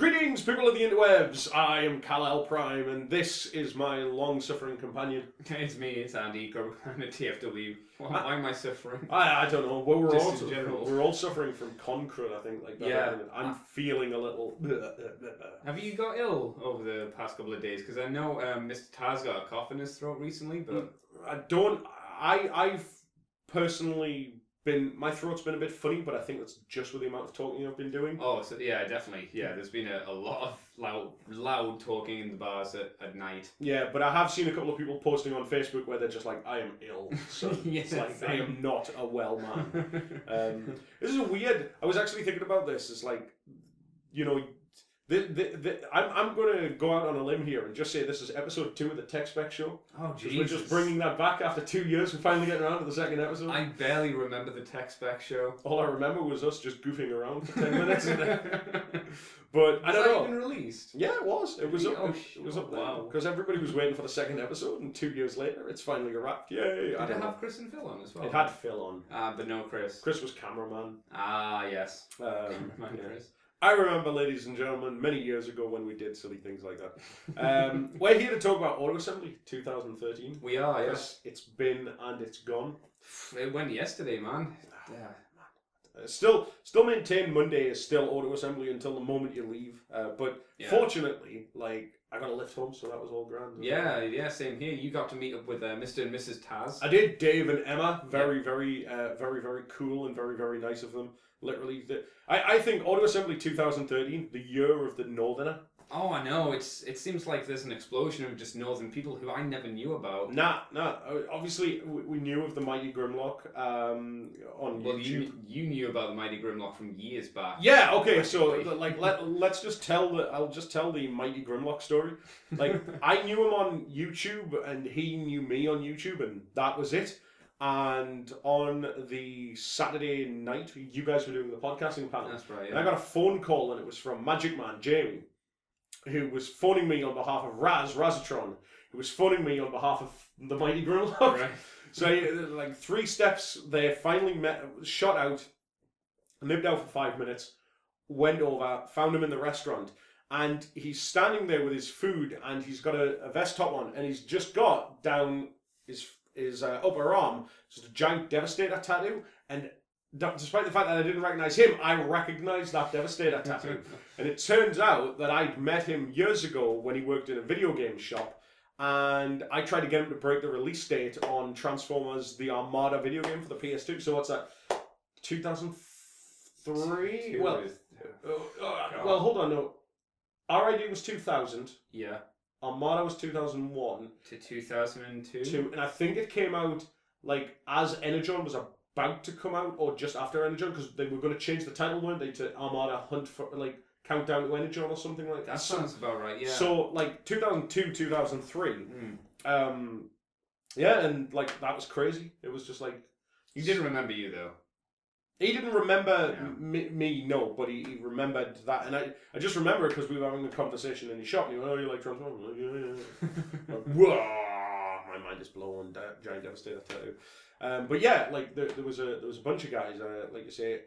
Greetings, people of the interwebs. I am Kalelprime, and this is my long-suffering companion. It's me, it's Andy. I'm a TFW. Why am I suffering? I don't know. Well, we're all suffering from concrete, I think. Like that. Yeah. I'm feeling a little. Have you got ill over the past couple of days? Because I know Mr. Taz got a cough in his throat recently, but I don't. I've personally been. My throat's been a bit funny, but I think that's just with the amount of talking I've been doing. oh, so yeah, definitely. Yeah, there's been a lot of loud talking in the bars at night. Yeah, but I have seen a couple of people posting on Facebook where they're just like, "I am ill," so Yes, it's like same. I am not a well man. This is weird. I was actually thinking about this. It's like, you know, I'm going to go out on a limb here and just say this is episode 2 of the Tech Spec Show. Oh, Jesus. We're just bringing that back after 2 years. We're finally getting around to the second episode. I barely remember the Tech Spec Show. All I remember was us just goofing around for 10 minutes. But I don't know. Even released? Yeah, it was. It was up. Oh, it was up there wow. because everybody was waiting for the second episode, and 2 years later, it's finally wrapped. Yay! Did it have Chris and Phil on as well? It had Phil on. But no Chris. Chris was cameraman. Ah, yes. Yeah. Chris. I remember, ladies and gentlemen, many years ago when we did silly things like that. We're here to talk about Auto Assembly 2013. We are, yes. It's been and it's gone. It went yesterday, man. Yeah. Still maintain Monday is still Auto Assembly until the moment you leave. But fortunately, like, I got a lift home, so that was all grand. Yeah, same here. You got to meet up with Mr. and Mrs. Taz. I did. Dave and Emma, very cool and very, very nice of them. Literally, I think Auto Assembly 2013, the year of the Northerner. Oh, I know. It seems like there's an explosion of just northern people who I never knew about. Nah. Obviously, we knew of the Mighty Grimlock on YouTube. You knew about the Mighty Grimlock from years back. Yeah. Okay. So like, let's just I'll just tell the Mighty Grimlock story. Like, I knew him on YouTube, and he knew me on YouTube, and that was it. And on the Saturday night, you guys were doing the podcasting panel. That's right. Yeah. And I got a phone call, and it was from Magic Man Jamie, who was phoning me on behalf of Razatron, who was phoning me on behalf of the Mighty Grimlock. Right. So, like, 3 steps, they finally met, shot out, lived out for 5 minutes, went over, found him in the restaurant, and he's standing there with his food, and he's got a vest top on, and he's just got down his upper arm just a giant Devastator tattoo, and despite the fact that I didn't recognise him, I recognised that Devastator tattoo. And it turns out that I'd met him years ago when he worked in a video game shop, and I tried to get him to break the release date on Transformers the Armada video game for the PS2. So what's that? 2003? Well, hold on, no. RID was 2000. Yeah. Armada was 2001. To 2002. And I think it came out like as Energon was about to come out, or just after Energon, because they were going to change the title, weren't they, to Armada Hunt for, like, Countdown to Energon or something like that. That sounds about right, yeah. So, like, 2002, 2003. Yeah, and, like, that was crazy. It was just like... He didn't remember you, though. He didn't remember me, no, but he remembered that. And I just remember it because we were having a conversation in his shop. And he went, "Oh, you like Transformers?" Like, yeah. Like, whoa, my mind is blown. Giant Devastator tattoo. But yeah, like there was a bunch of guys, like you say,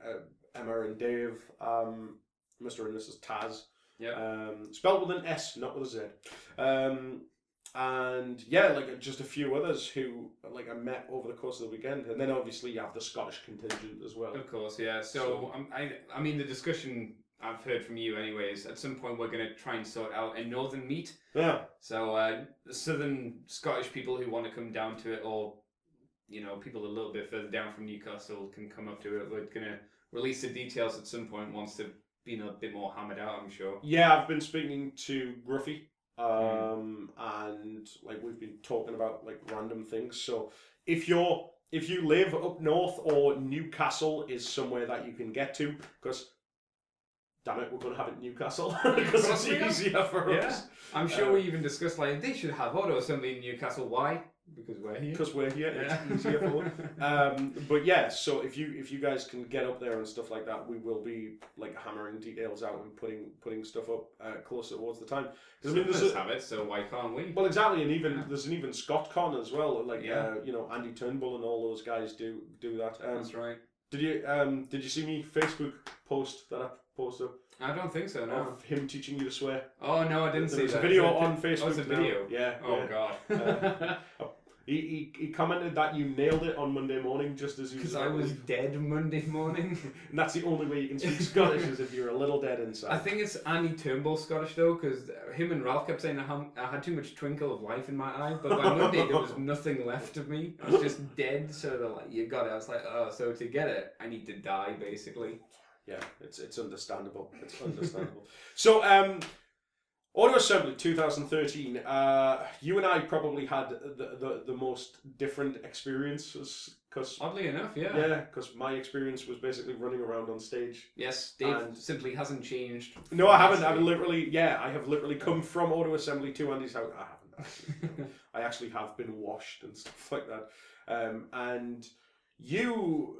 Emma and Dave, Mr. and Mrs. Taz. Yeah. Spelled with an S, not with a Z. And yeah, like just a few others who like I met over the course of the weekend, and then obviously you have the Scottish contingent as well. Of course, yeah. So I mean, the discussion I've heard from you, anyways. At some point, we're going to try and sort out a northern meet. Yeah. So southern Scottish people who want to come down to it, or people a little bit further down from Newcastle can come up to it. We're going to release the details at some point once they've been a bit more hammered out, I'm sure. Yeah, I've been speaking to Gruffy. And like we've been talking about like random things. So if you live up north, or Newcastle is somewhere that you can get to, because damn it, we're going to have it in Newcastle because it's easier for us. I'm sure we even discussed like they should have auto assembly in Newcastle. Why? Because we're here. Because we're here, it's easier for us. But yeah, so if you guys can get up there and stuff like that, we will be like hammering details out and putting stuff up closer towards the time. Because I mean, there's have it, so why can't we? Well, exactly, and there's an even ScottCon as well. Like Andy Turnbull and all those guys do that. That's right. Did you see me Facebook post that I posted? I don't think so. No. Of him teaching you to swear. Oh no, I didn't see There's that. a video Is that- on Facebook. Oh, it's a now. video. Yeah. Oh yeah. god. He commented that you nailed it on Monday morning just as you. Because I was dead Monday morning. And that's the only way you can speak Scottish is if you're a little dead inside. I think it's Annie Turnbull Scottish though, because him and Ralph kept saying I had too much twinkle of life in my eye, but by Monday there was nothing left of me. I was just dead. So they're like, "You got it." I was like, "Oh, so to get it, I need to die, basically." Yeah, it's understandable. It's understandable. So, Audio Assembly 2013. You and I probably had the most different experiences because Oddly enough, yeah. yeah, because my experience was basically running around on stage. Yes, Dave And- simply hasn't changed. No, I haven't. I've literally, I have literally come from Audio Assembly to Andy's house. I haven't. Actually. I actually have been washed and stuff like that. And you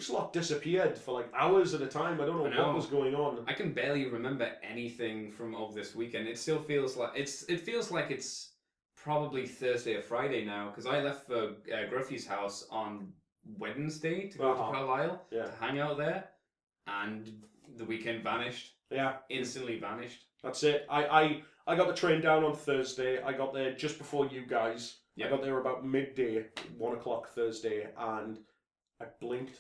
lot disappeared for like hours at a time. I don't know, I know. what was going on. I can barely remember anything of this weekend. It still feels like it's probably Thursday or Friday now because I left for Gruffy's house on Wednesday to go to Carlisle Yeah. to hang out there, and the weekend vanished. Yeah, Instantly vanished. that's it. I got the train down on Thursday. I got there just before you guys. Yeah. I got there about midday, 1 o'clock Thursday, and I blinked.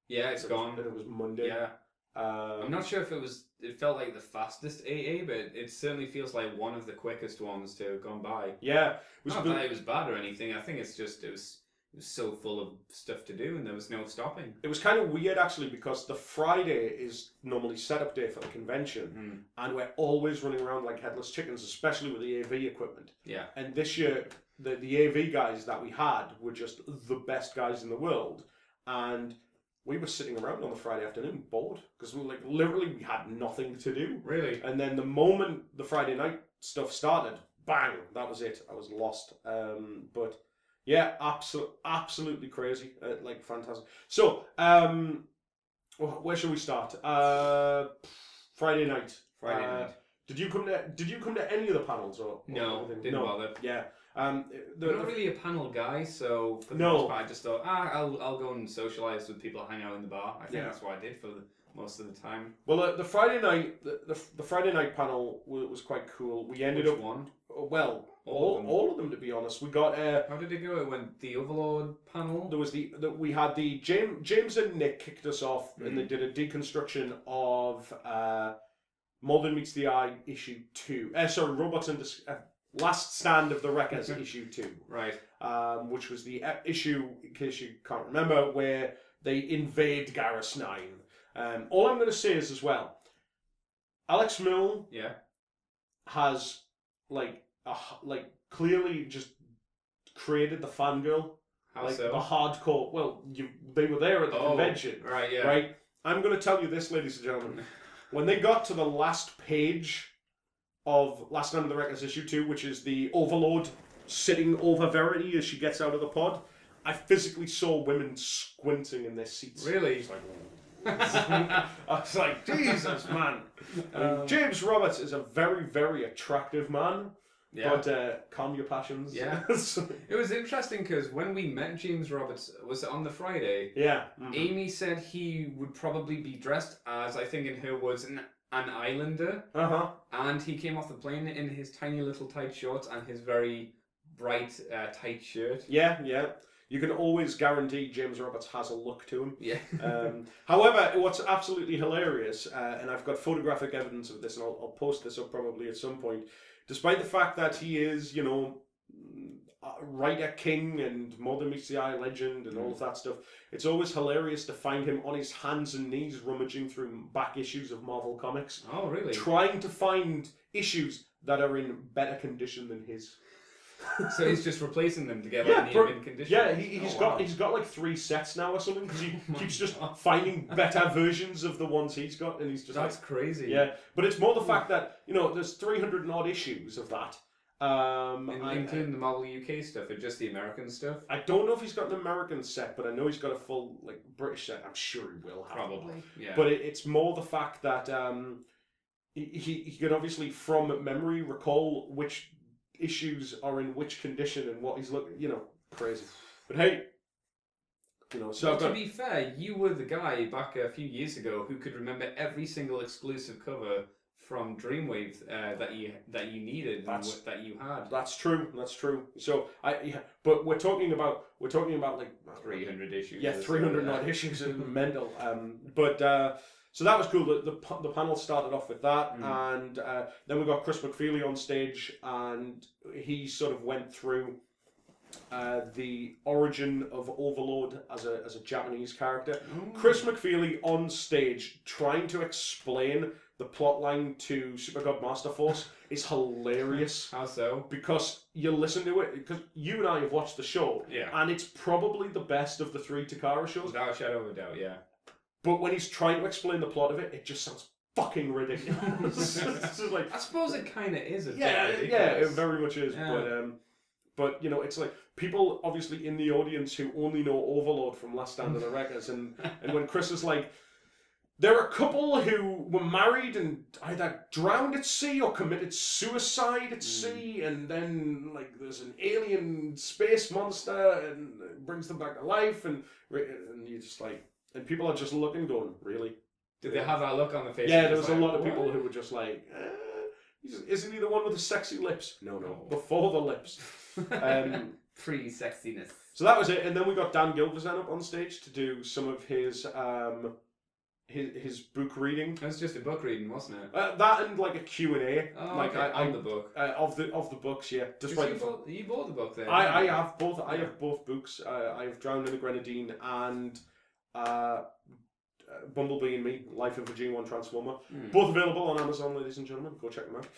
Yeah, it's gone. And it was Monday. Yeah. I'm not sure if it felt like the fastest AA, but it certainly feels like one of the quickest ones to have gone by. Yeah. It was Not that it was bad or anything. I think it's just it was so full of stuff to do and there was no stopping. It was kind of weird actually because the Friday is normally setup day for the convention, and we're always running around like headless chickens, especially with the AV equipment. Yeah. And this year, the AV guys that we had were just the best guys in the world, and we were sitting around on the Friday afternoon bored because we literally had nothing to do. Really? And then the moment the Friday night stuff started, bang, that was it. I was lost. But yeah, absolutely crazy. Like fantastic. So, where should we start? Friday night. Friday night. Did you come to any of the panels or No, anything? didn't bother. Yeah. I'm not really a panel guy, so for the No. most part I just thought, I'll go and socialise with people, hang out in the bar. I think Yeah. that's what I did for most of the time. Well, the Friday night, the Friday night panel was quite cool. We ended Which up one? well, All all of of them to be honest. We got How did it go? It went the Overlord panel. there was we had the James and Nick kicked us off, and they did a deconstruction of Mulder Meets the Eye issue 2. Sorry, Robots and Last Stand of the Wreckers issue 2. Right. Which was the issue, in case you can't remember, where they invade Garrus 9. All I'm going to say is as well, Alex Milne Yeah. has clearly just created the fangirl, How like so? the hardcore. Well, they were there at the convention, Right, yeah. right? I'm going to tell you this, ladies and gentlemen. When they got to the last page of Last Stand of the Wreckers issue 2, which is the Overlord sitting over Verity as she gets out of the pod, I physically saw women squinting in their seats. Really? It's like, I was like, Jesus, man. I mean, James Roberts is a very, very attractive man. Yeah. But calm your passions. Yeah. It was interesting because when we met James Roberts, was it on the Friday? Yeah. Amy said he would probably be dressed as, I think in her words, an islander. Uh-huh. And he came off the plane in his tiny little tight shorts and his very bright tight shirt. Yeah, yeah. You can always guarantee James Roberts has a look to him. Yeah. However, what's absolutely hilarious, and I've got photographic evidence of this, and I'll post this up probably at some point, despite the fact that he is, writer king and Mulder Meets the Eye legend and all of that stuff, it's always hilarious to find him on his hands and knees rummaging through back issues of Marvel Comics, Oh, really? trying to find issues that are in better condition than his. So he's just replacing them to get Yeah, like near mint condition. Yeah, he's wow. got like 3 sets now or something because he Oh my keeps just God. finding better versions of the ones he's got, and he's just That's crazy. yeah. But it's more the fact that there's 300 and odd issues of that. Including the Marvel UK stuff or just the American stuff? I don't know if he's got an American set, but I know he's got a full British set. I'm sure he will have Probably, one. yeah. But it's more the fact that he can obviously from memory recall which issues are in which condition and what he's looking. Crazy. But hey, You know, so Well, I've to got, be fair, you were the guy back a few years ago who could remember every single exclusive cover from Dreamwave that you needed and that you had. that's true. That's true. So but we're talking about like 300 issues. yeah, 300 odd issues is mental. So that was cool. The panel started off with that, and then we got Chris McFeely on stage, and he sort of went through the origin of Overlord as a Japanese character. Ooh. Chris McFeely on stage trying to explain the plotline to Super God Master Force is hilarious. How so? Because you listen to it, because you and I have watched the show, Yeah. and it's probably the best of the 3 Takara shows. Without a shadow of a doubt, yeah. But when he's trying to explain the plot of it, it just sounds fucking ridiculous. It's just like, I suppose it kind of is. yeah, it very much is. Yeah. But you know, it's like people obviously in the audience who only know Overlord from Last Stand of the Wreckers, and when Chris is like, there are a couple who were married and either drowned at sea or committed suicide at sea, and then like there's an alien space monster and it brings them back to life, and you're just like, and people are just looking, going, really? Did they have that look on the face? Yeah, there was like, a lot of what? people who were just like, isn't he the one with the sexy lips? No, before the lips. Pre-sexiness. So that was it, and then we got Dan Gilvezan up on stage to do some of his book reading. It was just a book reading, wasn't it? That and like a Q&A. Oh, like okay. On the book. Of the books, yeah. Despite You bought the book then. I have both. I have both books. I have Drowned in the Grenadine and Bumblebee and Me: Life of a G1 Transformer. Both available on Amazon, ladies and gentlemen. Go check them out.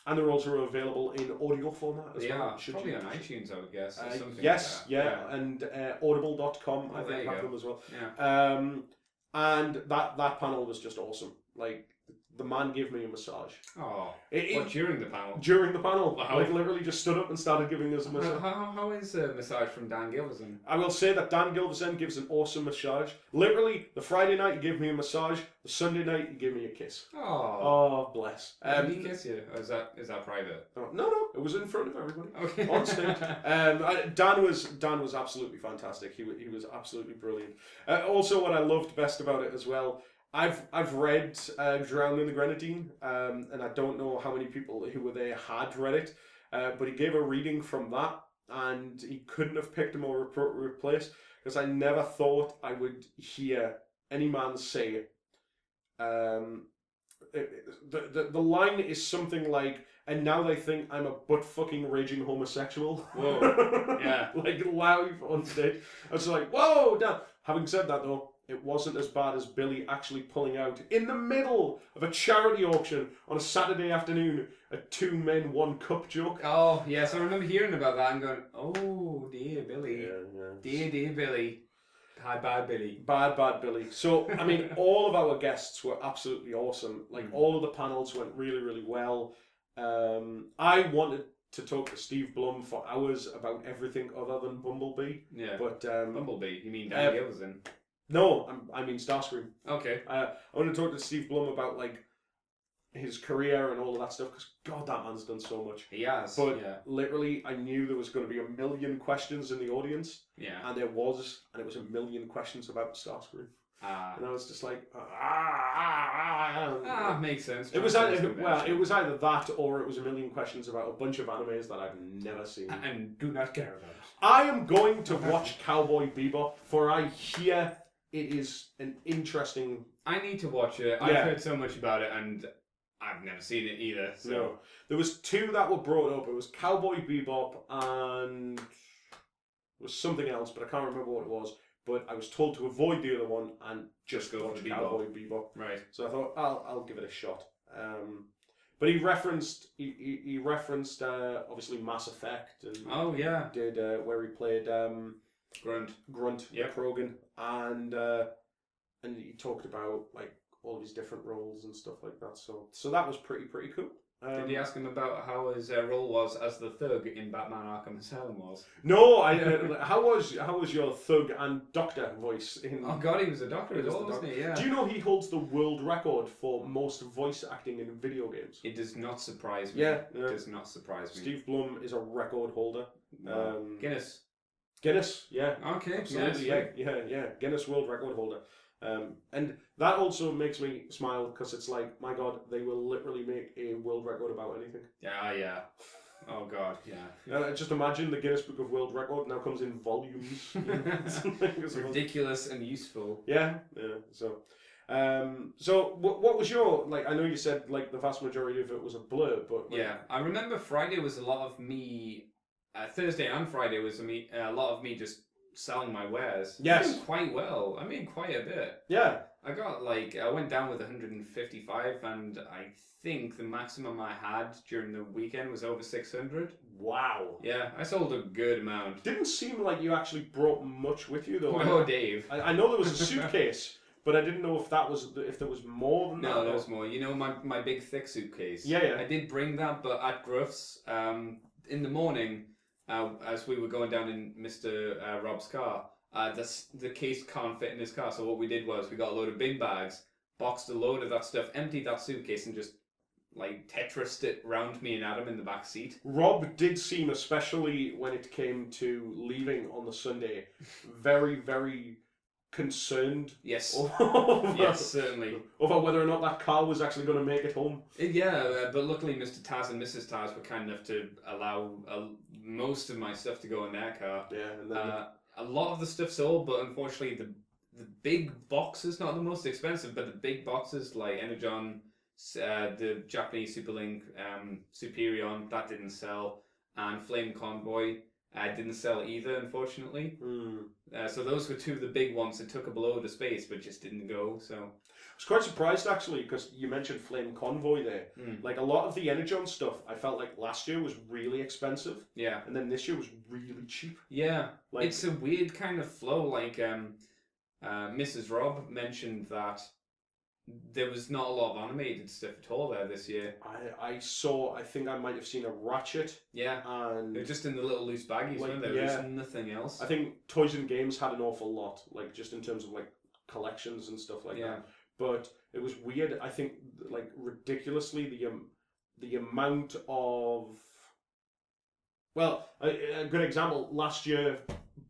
And they're also available in audio format as well. Probably on iTunes, I would guess. Or something yes, like that. yeah, and audible.com, I think, have them as well. Yeah. And that panel was just awesome. Like, the man gave me a massage. Oh. During the panel? During the panel. Wow. Like, literally just stood up and started giving us a massage. How is a massage from Dan Gilvezan? I will say that Dan Gilvezan gives an awesome massage. Literally, the Friday night he gave me a massage, the Sunday night he gave me a kiss. Oh, bless. Did he kiss you? Or is that private? No, it was in front of everybody. Okay. On stage. Dan was absolutely fantastic. He was absolutely brilliant. Also, what I loved best about it as well, I've read Drowned in the Grenadine, and I don't know how many people who were there had read it, but he gave a reading from that, and he couldn't have picked a more appropriate place, because I never thought I would hear any man say, the line is something like, and now they think I'm a butt-fucking raging homosexual. Whoa. Yeah. Like, live on stage. I was like, whoa, Dan. Having said that, though, it wasn't as bad as Billy actually pulling out in the middle of a charity auction on a Saturday afternoon a 2 men 1 cup joke. Oh, yes, I remember hearing about that and going, oh, dear Billy. Yeah. Dear Billy. Bad Billy. Bad Billy. So, I mean, all of our guests were absolutely awesome. Like, all of the panels went really, really well. I wanted to talk to Steve Blum for hours about everything other than Bumblebee. Yeah. But Bumblebee? You mean Dan Gilvezan? No, I mean Starscream. Okay. I want to talk to Steve Blum about like his career and all of that stuff, because God, that man's done so much. He has. But literally, I knew there was going to be a million questions in the audience. Yeah. And it was a million questions about Starscream. And I was just like, makes sense. It was either that or it was a million questions about a bunch of animes that I've never seen and do not care about. I am going to watch Cowboy Bebop, for I hear it is an interesting. I need to watch it. I've heard so much about it, and I've never seen it either. So no. There was 2 that were brought up. It was Cowboy Bebop and it was something else, but I can't remember what it was. But I was told to avoid the other one and just go watch Cowboy Bebop. Right. So I thought I'll give it a shot. But he referenced obviously Mass Effect and did where he played Grunt, yep. Krogan, and he talked about like all his different roles and stuff like that. So that was pretty cool. Did you ask him about how his role was as the thug in Batman Arkham Asylum was? No, how was your thug and doctor voice in? Oh God, he was a doctor as well, wasn't he? Yeah. Do you know he holds the world record for most voice acting in video games? It does not surprise me. Yeah. It does not surprise me. Steve Blum is a record holder. Guinness. Guinness, yeah. Okay. Absolutely, Yeah. yeah. Guinness World Record holder. And that also makes me smile because it's like, my God, they will literally make a world record about anything. Yeah. Oh God, yeah. Just imagine the Guinness Book of World Record now comes in volumes. It's ridiculous and useful. Yeah. So what was your, like? I know you said like the vast majority of it was a blur, but like, Yeah, I remember Friday was a lot of me. Thursday and Friday was a lot of me just selling my wares. Yes. I did quite well. I made quite a bit. yeah. I went down with 155, and I think the maximum I had during the weekend was over 600. Wow. Yeah, I sold a good amount. Didn't seem like you actually brought much with you though. Oh, Dave. I know there was a suitcase, but I didn't know if there was more than that. No, there was more. You know, my big thick suitcase. Yeah. I did bring that, but at Gruff's, in the morning, as we were going down in Mr. Rob's car, the case can't fit in his car. So what we did was we got a load of big bags, boxed a load of that stuff, emptied that suitcase, and just like Tetrised it round me and Adam in the back seat. Rob did seem, especially when it came to leaving on the Sunday, very, very concerned. Yes. Over, Yes, certainly. Over whether or not that car was actually going to make it home. Yeah, but luckily Mr. Taz and Mrs. Taz were kind enough to allow most of my stuff to go in their car. Yeah, and then a lot of the stuff sold, but unfortunately the big boxes, not the most expensive, but the big boxes like Energon, the Japanese Superlink, Superion, that didn't sell, and Flame Convoy didn't sell either, unfortunately. So those were two of the big ones that took up a load of space, but just didn't go. So I was quite surprised actually, because you mentioned Flame Convoy there. Like a lot of the Energon stuff, I felt like last year was really expensive. Yeah. And then this year was really cheap. Yeah. Like, it's a weird kind of flow. Like Mrs. Rob mentioned that there was not a lot of animated stuff at all there this year. I think I might have seen a Ratchet. Yeah. And they're just in the little loose baggies, like, weren't there? There's nothing else. I think Toys and Games had an awful lot, like just in terms of like collections and stuff like that. But it was weird. I think like ridiculously the amount of, well, a good example, last year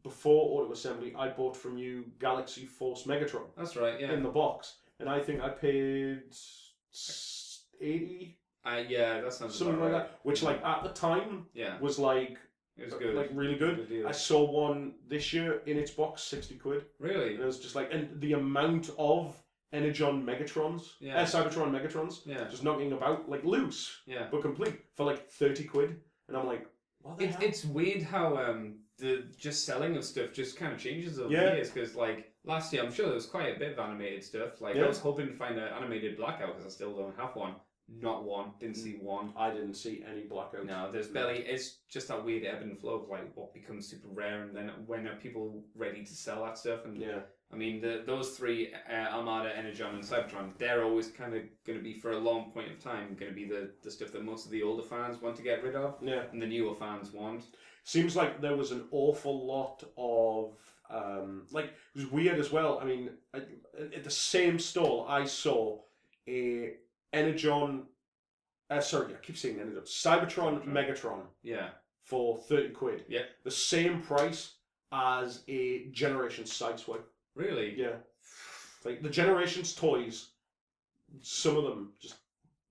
before Auto Assembly, I bought from you Galaxy Force Megatron. That's right, yeah. In the box. And I think I paid 80. Yeah, that sounds something like right. that. Which, like at the time, was like, it was good, like really good. I saw one this year in its box, 60 quid. Really? And it was just like, and the amount of Energon Megatrons, Cybertron Megatrons, just knocking about like loose, but complete for like 30 quid. And I'm like, what the hell? It's weird how the just selling of stuff just kind of changes over the years, because like last year I'm sure there was quite a bit of animated stuff. Like I was hoping to find an animated Blackout because I still don't have one. Not one. Didn't see one. I didn't see any Blackout. No, there's barely. It's just that weird ebb and flow of like what becomes super rare, and then when are people ready to sell that stuff? And I mean, those three, Armada, Energon, and Cybertron, they're always kind of going to be for a long point of time going to be the stuff that most of the older fans want to get rid of, and the newer fans want. Seems like there was an awful lot of like it was weird as well. I mean, at the same stall, I saw a Energon. Sorry, I keep saying Energon. Cybertron Megatron. Yeah. For 30 quid. Yeah. The same price as a Generations Sideswipe. Really? Yeah. Like the Generations toys, some of them just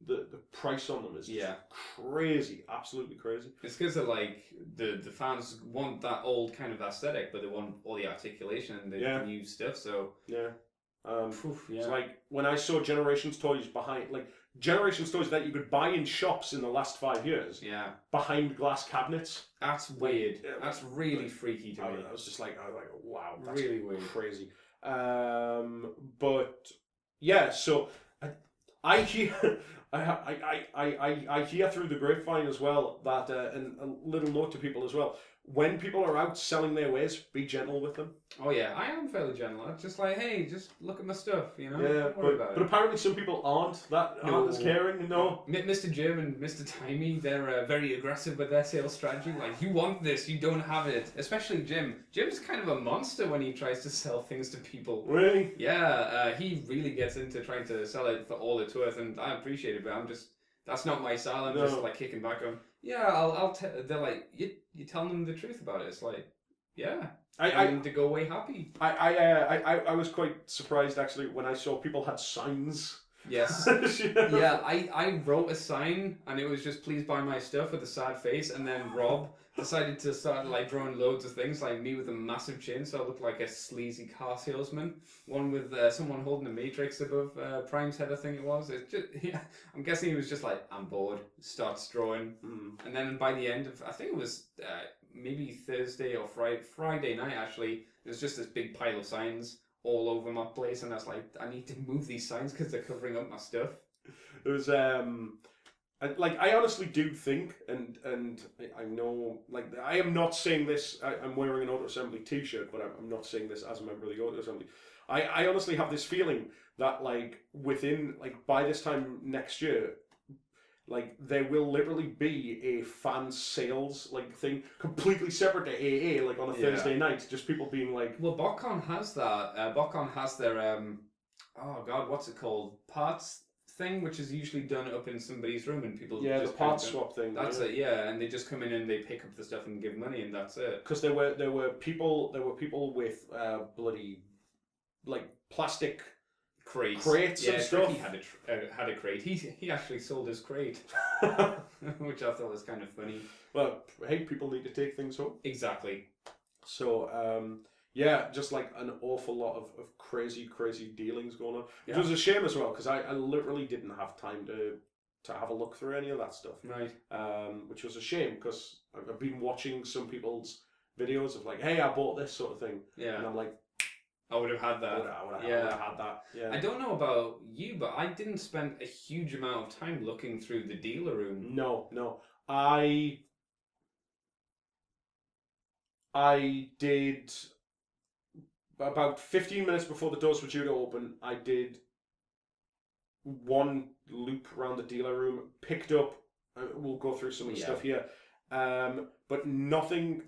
the price on them is just crazy, absolutely crazy. It's because of like the fans want that old kind of aesthetic, but they want all the articulation and the new stuff. So it's like when I saw Generations toys behind, like Generations toys that you could buy in shops in the last 5 years. Yeah. Behind glass cabinets. That's weird. That's really freaky to me. I was just like, wow, that's really weird, crazy. But yeah, so I hear. I hear through the grapevine as well that, and a little note to people as well, when people are out selling their wares, be gentle with them. Oh yeah, I am fairly gentle. It's just like, hey, just look at my stuff, you know? Yeah, but apparently some people aren't as caring, no. Mr. Jim and Mr. Timey, they're very aggressive with their sales strategy. Like, you want this, you don't have it. Especially Jim. Jim's kind of a monster when he tries to sell things to people. Really? Yeah, he really gets into trying to sell it for all it's worth, and I appreciate it, but I'm just, that's not my style. I'm just like kicking back on. Yeah, they're like, you telling them the truth about it. It's like, Yeah. I And to go away happy. I was quite surprised actually when I saw people had signs. Yes. Yeah, I wrote a sign and it was just please buy my stuff with a sad face, and then Rob decided to start like drawing loads of things like me with a massive chin, so I looked like a sleazy car salesman. One with someone holding a matrix above Prime's head, I think it was. It's just yeah, I'm guessing he was just like, I'm bored, starts drawing, and then by the end of I think it was maybe Thursday or Friday night actually, it was just this big pile of signs all over my place, and I was like, I need to move these signs because they're covering up my stuff. It was like I honestly do think, and I know, like I am not saying this. I'm wearing an Auto Assembly T-shirt, but I'm not saying this as a member of the Auto Assembly. I honestly have this feeling that like within like by this time next year, like there will literally be a fan sales like thing completely separate to AA, like on a Thursday night, just people being like, well, BotCon has that. BotCon has their oh god, what's it called? Parts thing, which is usually done up in somebody's room, and people yeah, just the parts swap thing. That's it, yeah, and they just come in and they pick up the stuff and give money, and that's it. Because there were people with bloody like plastic crates yeah, and stuff. Tricky had a crate. He actually sold his crate, which I thought was kind of funny. Well, hey, people need to take things home. Exactly. So yeah, just like an awful lot of crazy dealings going on, which Yeah. was a shame as well because I literally didn't have time to have a look through any of that stuff. Right. Which was a shame because I've been watching some people's videos of like, hey, I bought this sort of thing, Yeah. and I'm like, I would have had that. I would have had that. Yeah. I don't know about you, but I didn't spend a huge amount of time looking through the dealer room. No. I did about 15 minutes before the doors were due to open. I did one loop around the dealer room, picked up. We'll go through some of the stuff here, but nothing.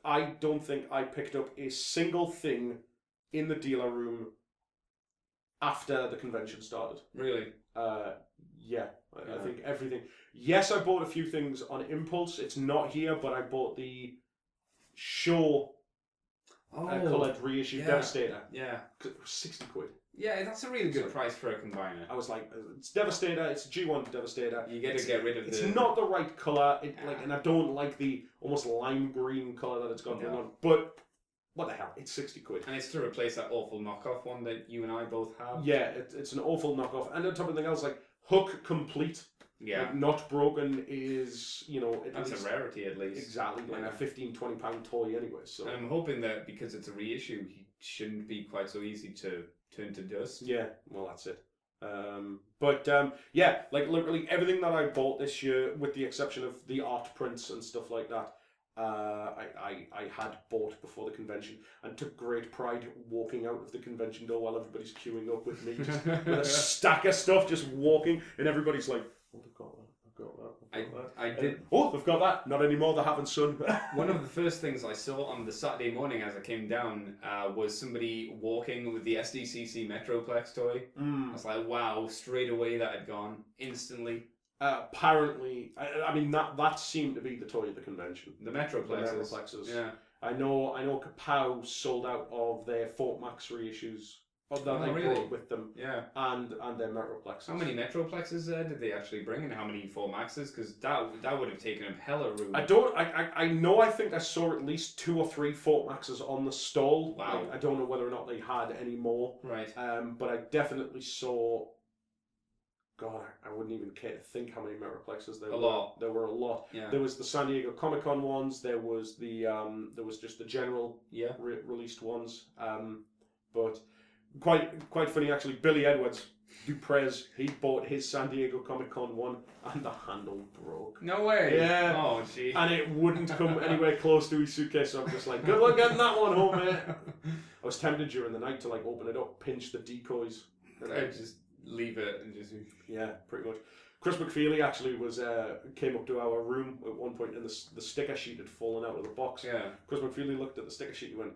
I don't think I picked up a single thing in the dealer room after the convention started. Really? Yeah. I think everything. Yes, I bought a few things on impulse. It's not here, but I bought the show coloured reissue Devastator. Yeah. 'Cause it was 60 quid. Yeah, that's a really good price for a combiner. I was like, it's Devastator, it's a G1 Devastator. You get to get rid of It's not the right colour, and I don't like the almost lime green colour that it's got going on. But what the hell? It's 60 quid. And it's to replace that awful knockoff one that you and I both have. Yeah, it's an awful knockoff. And on top of everything else, like hook complete. Yeah. Like, not broken is, that's a rarity at least. Exactly, like a £15-20 toy anyway. So I'm hoping that because it's a reissue, he shouldn't be quite so easy to turn to dust. Yeah, well, that's it. Yeah, like literally everything that I bought this year, with the exception of the art prints and stuff like that, I had bought before the convention and took great pride walking out of the convention door while everybody's queuing up with me, just with a stack of stuff, just walking, and everybody's like, oh, they've got that. I did. Oh, they've got that. Not anymore. They haven't, son. One of the first things I saw on the Saturday morning as I came down was somebody walking with the SDCC Metroplex toy. I was like, wow! Straight away that had gone instantly. Apparently, I mean that seemed to be the toy of the convention. The Metroplexes. Yeah. I know. Kapow sold out of their Fort Max reissues. That they brought with them, and their Metroplexes. How many Metroplexes did they actually bring, and how many Fort Maxes? Because that would have taken up hella room. I know. I think I saw at least 2 or 3 Fort Maxes on the stall. Wow. I don't know whether or not they had any more. Right. But I definitely saw. God, I wouldn't even care to think how many Metroplexes there were. A lot. There were a lot. Yeah. There was the San Diego Comic-Con ones. There was the just the general released ones. But quite funny actually. Billy Edwards, Duprez, he bought his San Diego Comic-Con one and the handle broke. No way. Yeah. Oh gee. And it wouldn't come anywhere close to his suitcase, so I'm just like, good luck getting that one home, mate. I was tempted during the night to like open it up, pinch the decoys. And just leave it and just... Yeah, pretty much. Chris McFeely actually came up to our room at one point and the sticker sheet had fallen out of the box. Yeah. Chris McFeely looked at the sticker sheet and went,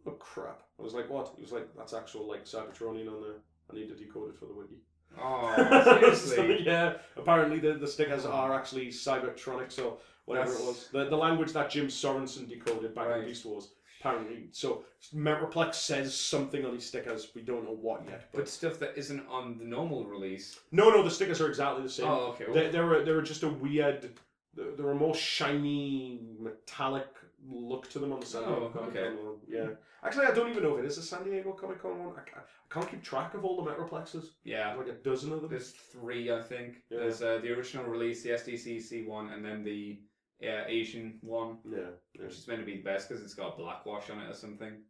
oh crap. I was like, what? He was like, that's actual like Cybertronian on there. I need to decode it for the wiki. Oh, seriously? So, yeah, apparently the stickers are actually Cybertronic, so whatever it was. The language that Jim Sorensen decoded back in Right. Beast Wars, apparently. So Metroplex says something on these stickers. We don't know what yet. But stuff that isn't on the normal release. No, the stickers are exactly the same. Oh, okay. They were just a weird. There were a more shiny, metallic look to them on the San Diego Comic Con okay. one. Yeah. Actually, I don't even know if it is a San Diego Comic Con one. I can't keep track of all the Metroplexes. Yeah. Like a dozen of them. There's 3, I think. Yeah. There's the original release, the SDCC one, and then the Asian one, Yeah. which is meant to be the best because it's got black wash on it or something.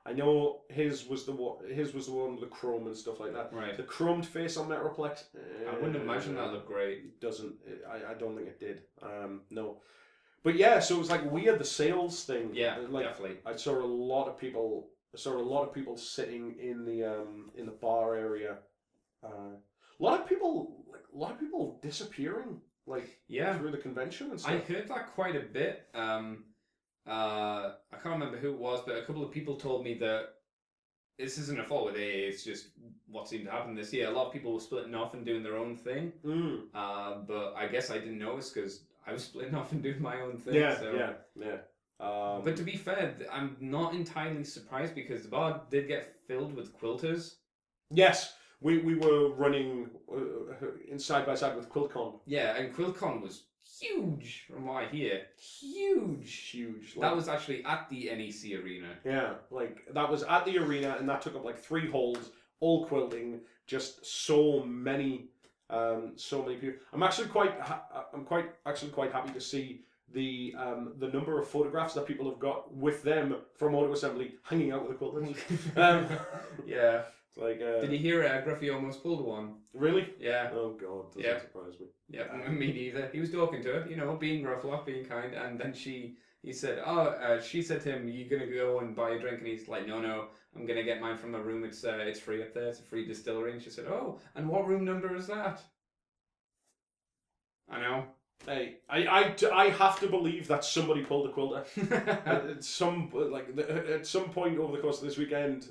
I know his was the one with the chrome and stuff like that. Right. The chromed face on Metroplex. I wouldn't imagine that looked great. Doesn't. I don't think it did. No. But yeah, so it was like weird the sales thing. Yeah, like, definitely. I saw a lot of people. Sitting in the bar area. A lot of people disappearing through the convention and stuff. I heard that quite a bit. I can't remember who it was, but a couple of people told me that this isn't a fault with AA, it's just what seemed to happen this year. A lot of people were splitting off and doing their own thing. But I guess I didn't notice because I was splitting off and doing my own thing. Yeah. But to be fair, I'm not entirely surprised because the bar did get filled with quilters. Yes, we were running in side by side with QuiltCon. Yeah, and QuiltCon was huge from what I hear. Huge. That was actually at the NEC arena. Yeah, that was at the arena, and that took up 3 halls, all quilting. Just so many people. I'm actually quite happy to see the number of photographs that people have got with them from Auto Assembly hanging out with the quilters. Yeah. It's did you hear Gruffy almost pulled one? Really? Yeah. Oh God, doesn't surprise me. Yeah, me neither. He was talking to her, being Gruffalock, being kind, and then she said to him, "You gonna go and buy a drink?" And he's like, "No, I'm gonna get mine from the room. It's free up there. It's a free distillery." And she said, "Oh, and what room number is that?" I know. Hey, I have to believe that somebody pulled a quilter. at some point over the course of this weekend,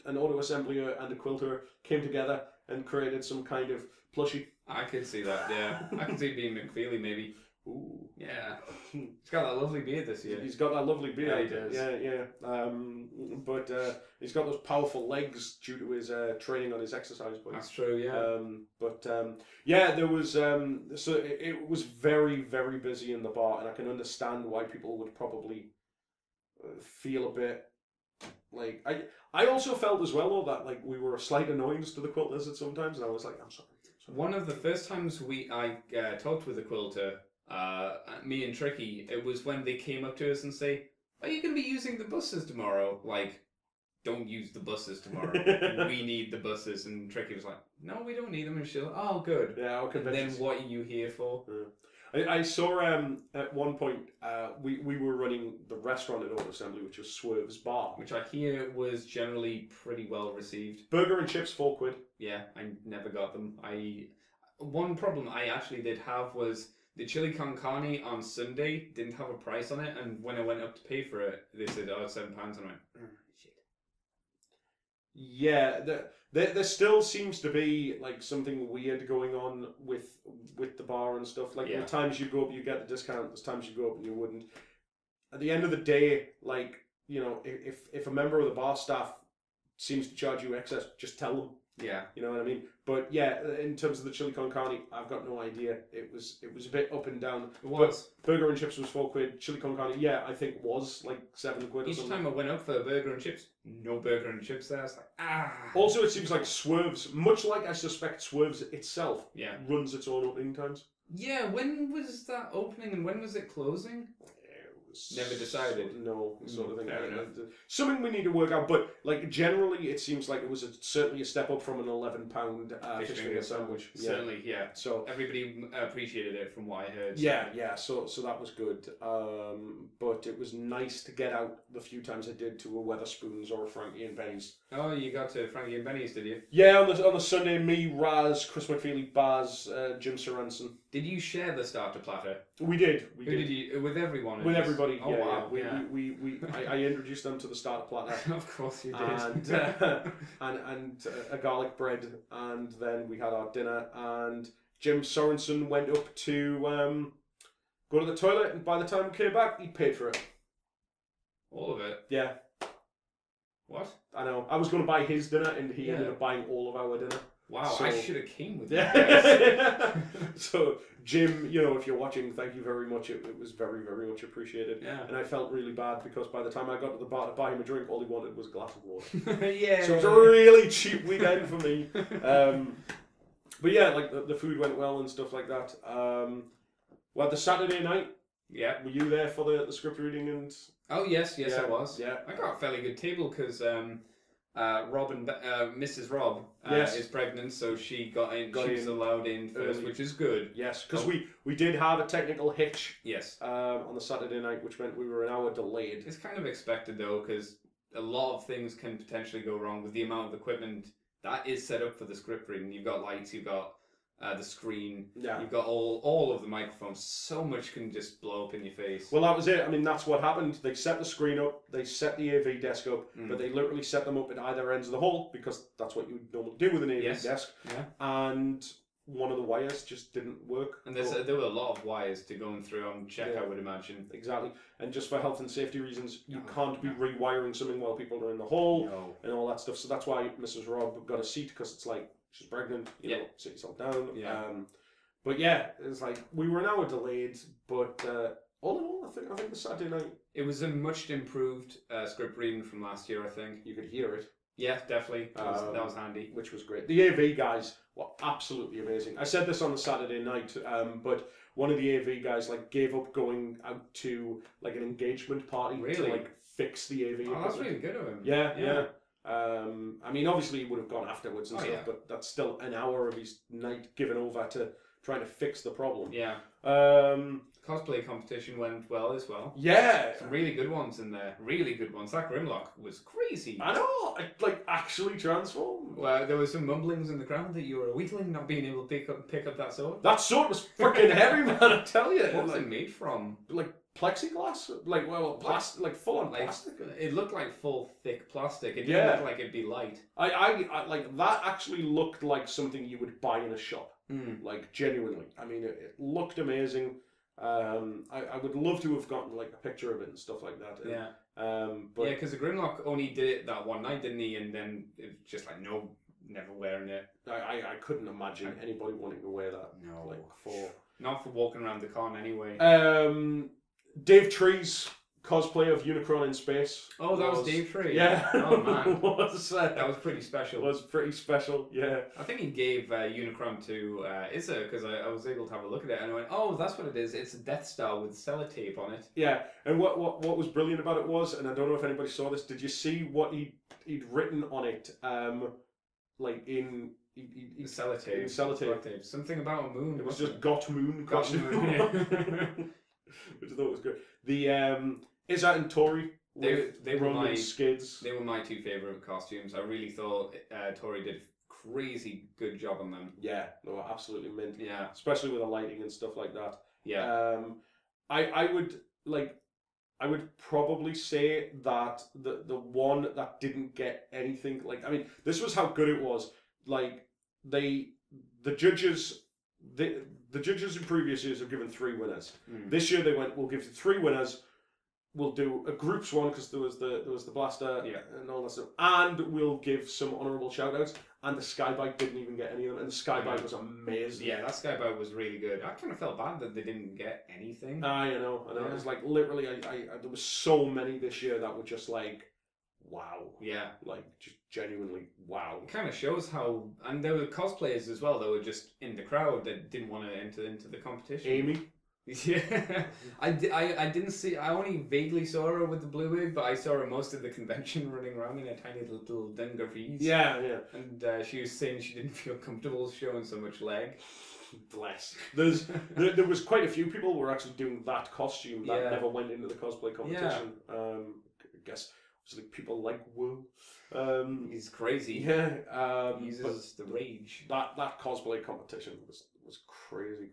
an auto assembler and a quilter came together and created some kind of plushie. I could see that. Yeah, I could see it being McFeely maybe. Ooh. Yeah. He's got that lovely beard this year. He's got that lovely beard. Yeah, he does. Yeah. But he's got those powerful legs due to his training on his exercise bike. That's true, yeah. There was so it was very, very busy in the bar, and I can understand why people would probably feel a bit like I also felt as well though that we were a slight annoyance to the quilters at sometimes, and I was like, I'm sorry. One of the first times I talked with a quilter, me and Tricky, it was when they came up to us and say, "Are you going to be using the buses tomorrow?" Don't use the buses tomorrow. We need the buses. And Tricky was like, "No, we don't need them." And she's like, "Oh, good." Yeah, okay. Then what are you here for? Yeah. I saw at one point we were running the restaurant at Auto Assembly, which was Swerve's Bar, which I hear was generally pretty well received. Burger and chips, £4. Yeah, I never got them. One problem I actually did have was the chili con carne on Sunday didn't have a price on it, and when I went up to pay for it, they said, "Oh, it's £7," and I went, shit. Yeah, there still seems to be something weird going on with the bar and stuff. The times you go up, you get the discount. There's times you go up and you wouldn't. At the end of the day, if a member of the bar staff seems to charge you excess, just tell them. Yeah. You know what I mean? But yeah, in terms of the chili con carne, I've got no idea. It was a bit up and down. It was. But burger and chips was £4. Chili con carne, I think was £7 or Each something. time I went up for a burger and chips, no burger and chips there. It's like, Also, it seems like Swerve's, much like I suspect Swerve's itself, runs its own opening times. Yeah, when was that opening and when was it closing? Never decided. No, sort of thing. Fair enough. Something we need to work out, but generally, it seems like it was certainly a step up from an £11 fish finger sandwich. Certainly, yeah. So everybody appreciated it from what I heard. Yeah. So that was good. But it was nice to get out the few times I did to a Weatherspoons or a Frankie and Benny's. Oh, you got to Frankie and Benny's, did you? Yeah, on the Sunday, me, Raz, Chris McFeely, Baz, Jim Sorensen. Did you share the starter platter? We did. Who did you? With everyone? With everybody. Oh, wow. I introduced them to the starter platter. Of course you did. And a garlic bread, and then we had our dinner. And Jim Sorensen went up to go to the toilet, and by the time we came back, he paid for it. All of it. Yeah. What? I know. I was going to buy his dinner, and he Yeah. ended up buying all of our dinner. Wow, So- I should have came with you Yeah. guys. So, Jim, you know, if you're watching, thank you very much. It was very, very much appreciated. Yeah. And I felt really bad because by the time I got to the bar to buy him a drink, all he wanted was a glass of water. Yeah. So it was a really cheap weekend for me. But yeah, like the food went well and stuff like that. Well, the Saturday night, Yeah. were you there for the script reading and? Oh yes, Yeah, I was. yeah. I got a fairly good table because Rob and Mrs. Rob Yes. is pregnant, so she got in. Got she was in allowed in first, early. which is good. Yes, because Oh. we did have a technical hitch Yes. on the Saturday night, which meant we were an hour delayed. It's kind of expected though, because a lot of things can potentially go wrong with the amount of equipment that is set up for the script reading. You've got lights, you've got the screen, Yeah. you've got all of the microphones. So much can just blow up in your face. Well, that was it. I mean, that's what happened. They set the screen up, they set the AV desk up, Mm. but they literally set them up at either ends of the hall because that's what you would normally do with an AV Yes. desk. Yeah. And one of the wires just didn't work. And there were a lot of wires to go through and check, Yeah. I would imagine. Exactly. And just for health and safety reasons, you No, can't be no. rewiring something while people are in the hall No. and all that stuff. So that's why Mrs. Rob got a seat because it's like, she's pregnant, you Yeah. know, sit yourself down. Yeah. But yeah, it's like, we were an hour delayed, but all in all, I think the Saturday night, It was a much improved script reading from last year, I think. you could hear it, Yeah, definitely. That was handy. which was great. The AV guys were absolutely amazing. I said this on the Saturday night, but one of the AV guys like gave up going out to like an engagement party to Really? like fix the AV. Oh, that's equipment. really good of him. Yeah. I mean, obviously he would have gone afterwards and Oh, stuff, yeah. but that's still an hour of his night given over to trying to fix the problem. Yeah. Um, Cosplay competition went well as well. yeah, Some really good ones in there. Really good ones. That Grimlock was crazy. I know, it, like actually transformed. Well, there was some mumblings in the ground that you were a weakling not being able to pick up that sword. That sword was freaking heavy, man. I tell you, What was like, it made from? like plexiglass, like plastic, like full on Like plastic. it looked like full thick plastic. It didn't Yeah. look like it'd be light. I like that actually looked like something you would buy in a shop. Mm. Like genuinely, I mean, it looked amazing. I would love to have gotten like a picture of it and stuff like that. And, Yeah. but Yeah, because the Grimlock only did it that one night, didn't he? And then it was just like, no, never wearing it. I couldn't imagine anybody wanting to wear that. No. Like for Not for walking around the con anyway. Dave Tree's cosplay of Unicron in space. Oh, that was Dave Tree. Yeah. Oh man, was that was pretty special. was pretty special. Yeah. I think he gave Unicron to Issa because I was able to have a look at it and I went, oh, that's what it is. It's a Death Star with sellotape on it. Yeah, and what was brilliant about it was, and I don't know if anybody saw this. Did you see what he'd written on it? Like in The sellotape. in sellotape. Something about a moon. It was wasn't just Got Moon. Got question Moon, mark. Which I thought was good. The Izzat and Tori They were Roman my- skids. They were my two favorite costumes. I really thought Tori did a crazy good job on them. Yeah, they were absolutely mint. Yeah, Especially with the lighting and stuff like that. yeah. I would probably say that the one that didn't get anything, like, I mean, this was how good it was. Like the judges in previous years have given 3 winners. Mm. This year they went, we'll give you 3 winners. We'll do a groups one because there was the blaster Yeah. and all that stuff, and we'll give some honourable shout outs. And the Skybite didn't even get any of them, and the Skybite was amazing. Yeah, that Skyboat was really good. I kind of felt bad that they didn't get anything. I know. Yeah. It was like literally, I there was so many this year that were just like, wow, Yeah. like just genuinely wow. It kind of shows how, and there were cosplayers as well that were just in the crowd that didn't want to enter into the competition. Amy, Yeah, I didn't see. I only vaguely saw her with the blue wig, but I saw her most of the convention running around in a tiny little dungarees. yeah, And she was saying she didn't feel comfortable showing so much leg. bless. There was quite a few people who were actually doing that costume that Yeah. never went into the cosplay competition. I guess obviously people like Will. He's crazy. Yeah, He uses the rage. that cosplay competition was was crazy.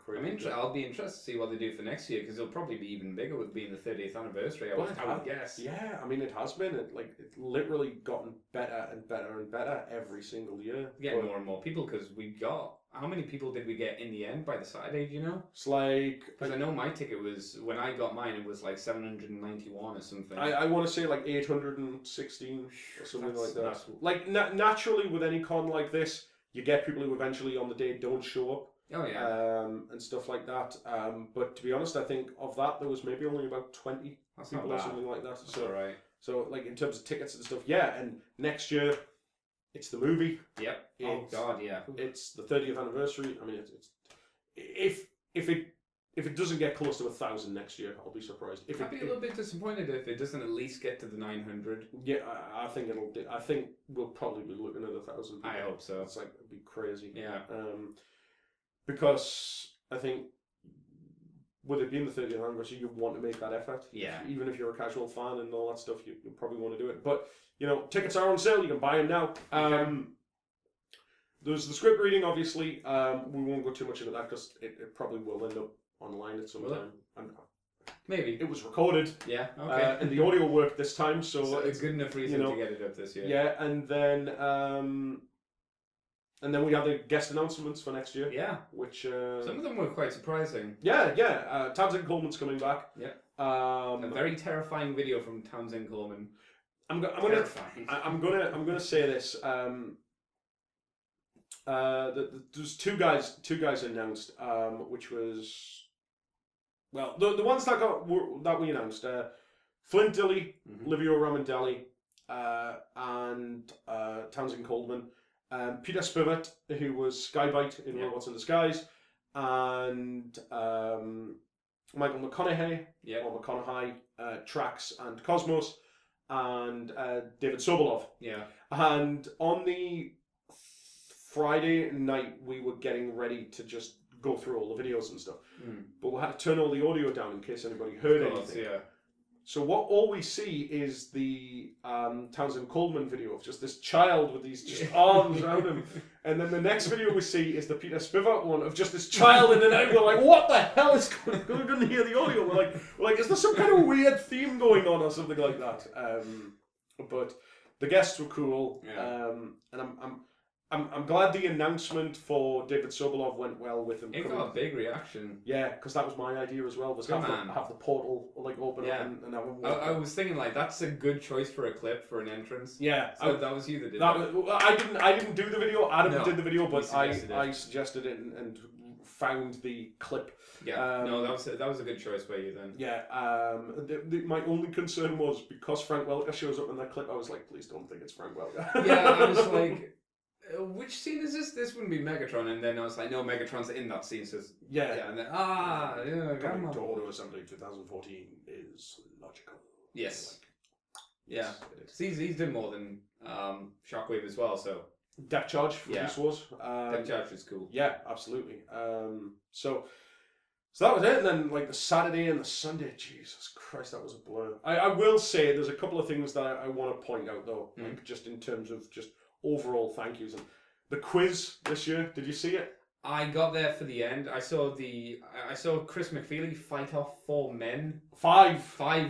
I'll be interested to see what they do for next year because it'll probably be even bigger with being the 30th anniversary. I would guess. Yeah, I mean it has been. It's literally gotten better and better and better every single year. Getting more and more people because we got. How many people did we get in the end by the Saturday? Do you know? It's like because I know my ticket was when I got mine. It was like 791 or something. I want to say like 816 or something like that. Like naturally with any con like this, you get people who eventually on the day don't show up. Oh yeah. And stuff like that. But to be honest, I think of that there was maybe only about 20 people or something like that. That's alright. So like in terms of tickets and stuff, yeah. And next year, it's the movie. Yep. Oh God, yeah. It's the 30th anniversary. I mean, if it doesn't get close to 1,000 next year, I'll be surprised. I'd be a little bit disappointed if it doesn't at least get to the 900. Yeah, I think it'll. I think we'll probably be looking at 1,000. I hope so. It's like it'd be crazy. Yeah. Because I think with it being the 30th anniversary, you want to make that effort. Yeah. Even if you're a casual fan and all that stuff, you probably want to do it. But you know, tickets are on sale. You can buy them now. There's the script reading, obviously. We won't go too much into that because it probably will end up online at some time. And maybe it was recorded. Yeah. Okay. And the audio worked this time, so it's good enough reason to get it up this year. Yeah, and then we had the guest announcements for next year. Yeah. Which some of them were quite surprising. Yeah. Townsend Coleman's coming back. Yeah. A very terrifying video from Townsend Coleman. I'm gonna say this. There's two guys announced, which was the ones that we announced. Flint Dilley, Livio Ramondelli, and Townsend Coleman. Peter Spivot, who was Skybite in Robots in Disguise, and Michael McConaughey, or McConaughey, Trax and Cosmos, and David Sobolov. Yeah. And on the Friday night, we were getting ready to just go through all the videos and stuff. But we had to turn all the audio down in case anybody heard anything. Yeah. So all we see is the Townsend Coleman video of just this child with these just arms around him. And then the next video we see is the Peter Spivot one of just this child, and then we're like, what the hell is going on? We couldn't hear the audio. We're like, is there some kind of weird theme going on or something like that? But the guests were cool. Yeah. And I'm glad the announcement for David Sobolov went well with him. It got a big reaction. Yeah, because that was my idea as well. Was have the portal open up and have him. I was thinking that's a good choice for a clip for an entrance. Yeah, so that was you that did that. I didn't do the video. Adam did the video, but I suggested it and found the clip. Yeah, that was a good choice by you then. Yeah, my only concern was because Frank Welker shows up in that clip. I was like, please don't think it's Frank Welker. Yeah, I was like. Which scene is this? This wouldn't be Megatron, and then I was like, no, Megatron's in that scene. So and then coming to Auto Assembly 2014 is logical. Yes. Yeah. He's done more than Shockwave as well. So Depth Charge for Beast Wars. Depth Charge is cool. Yeah, absolutely. So that was it. And then like the Saturday and the Sunday, Jesus Christ, that was a blur. I will say there's a couple of things that I want to point out though, like just in terms of just overall thank yous. And the quiz this year, did you see it? I got there for the end. I saw Chris McFeely fight off 4 men. 5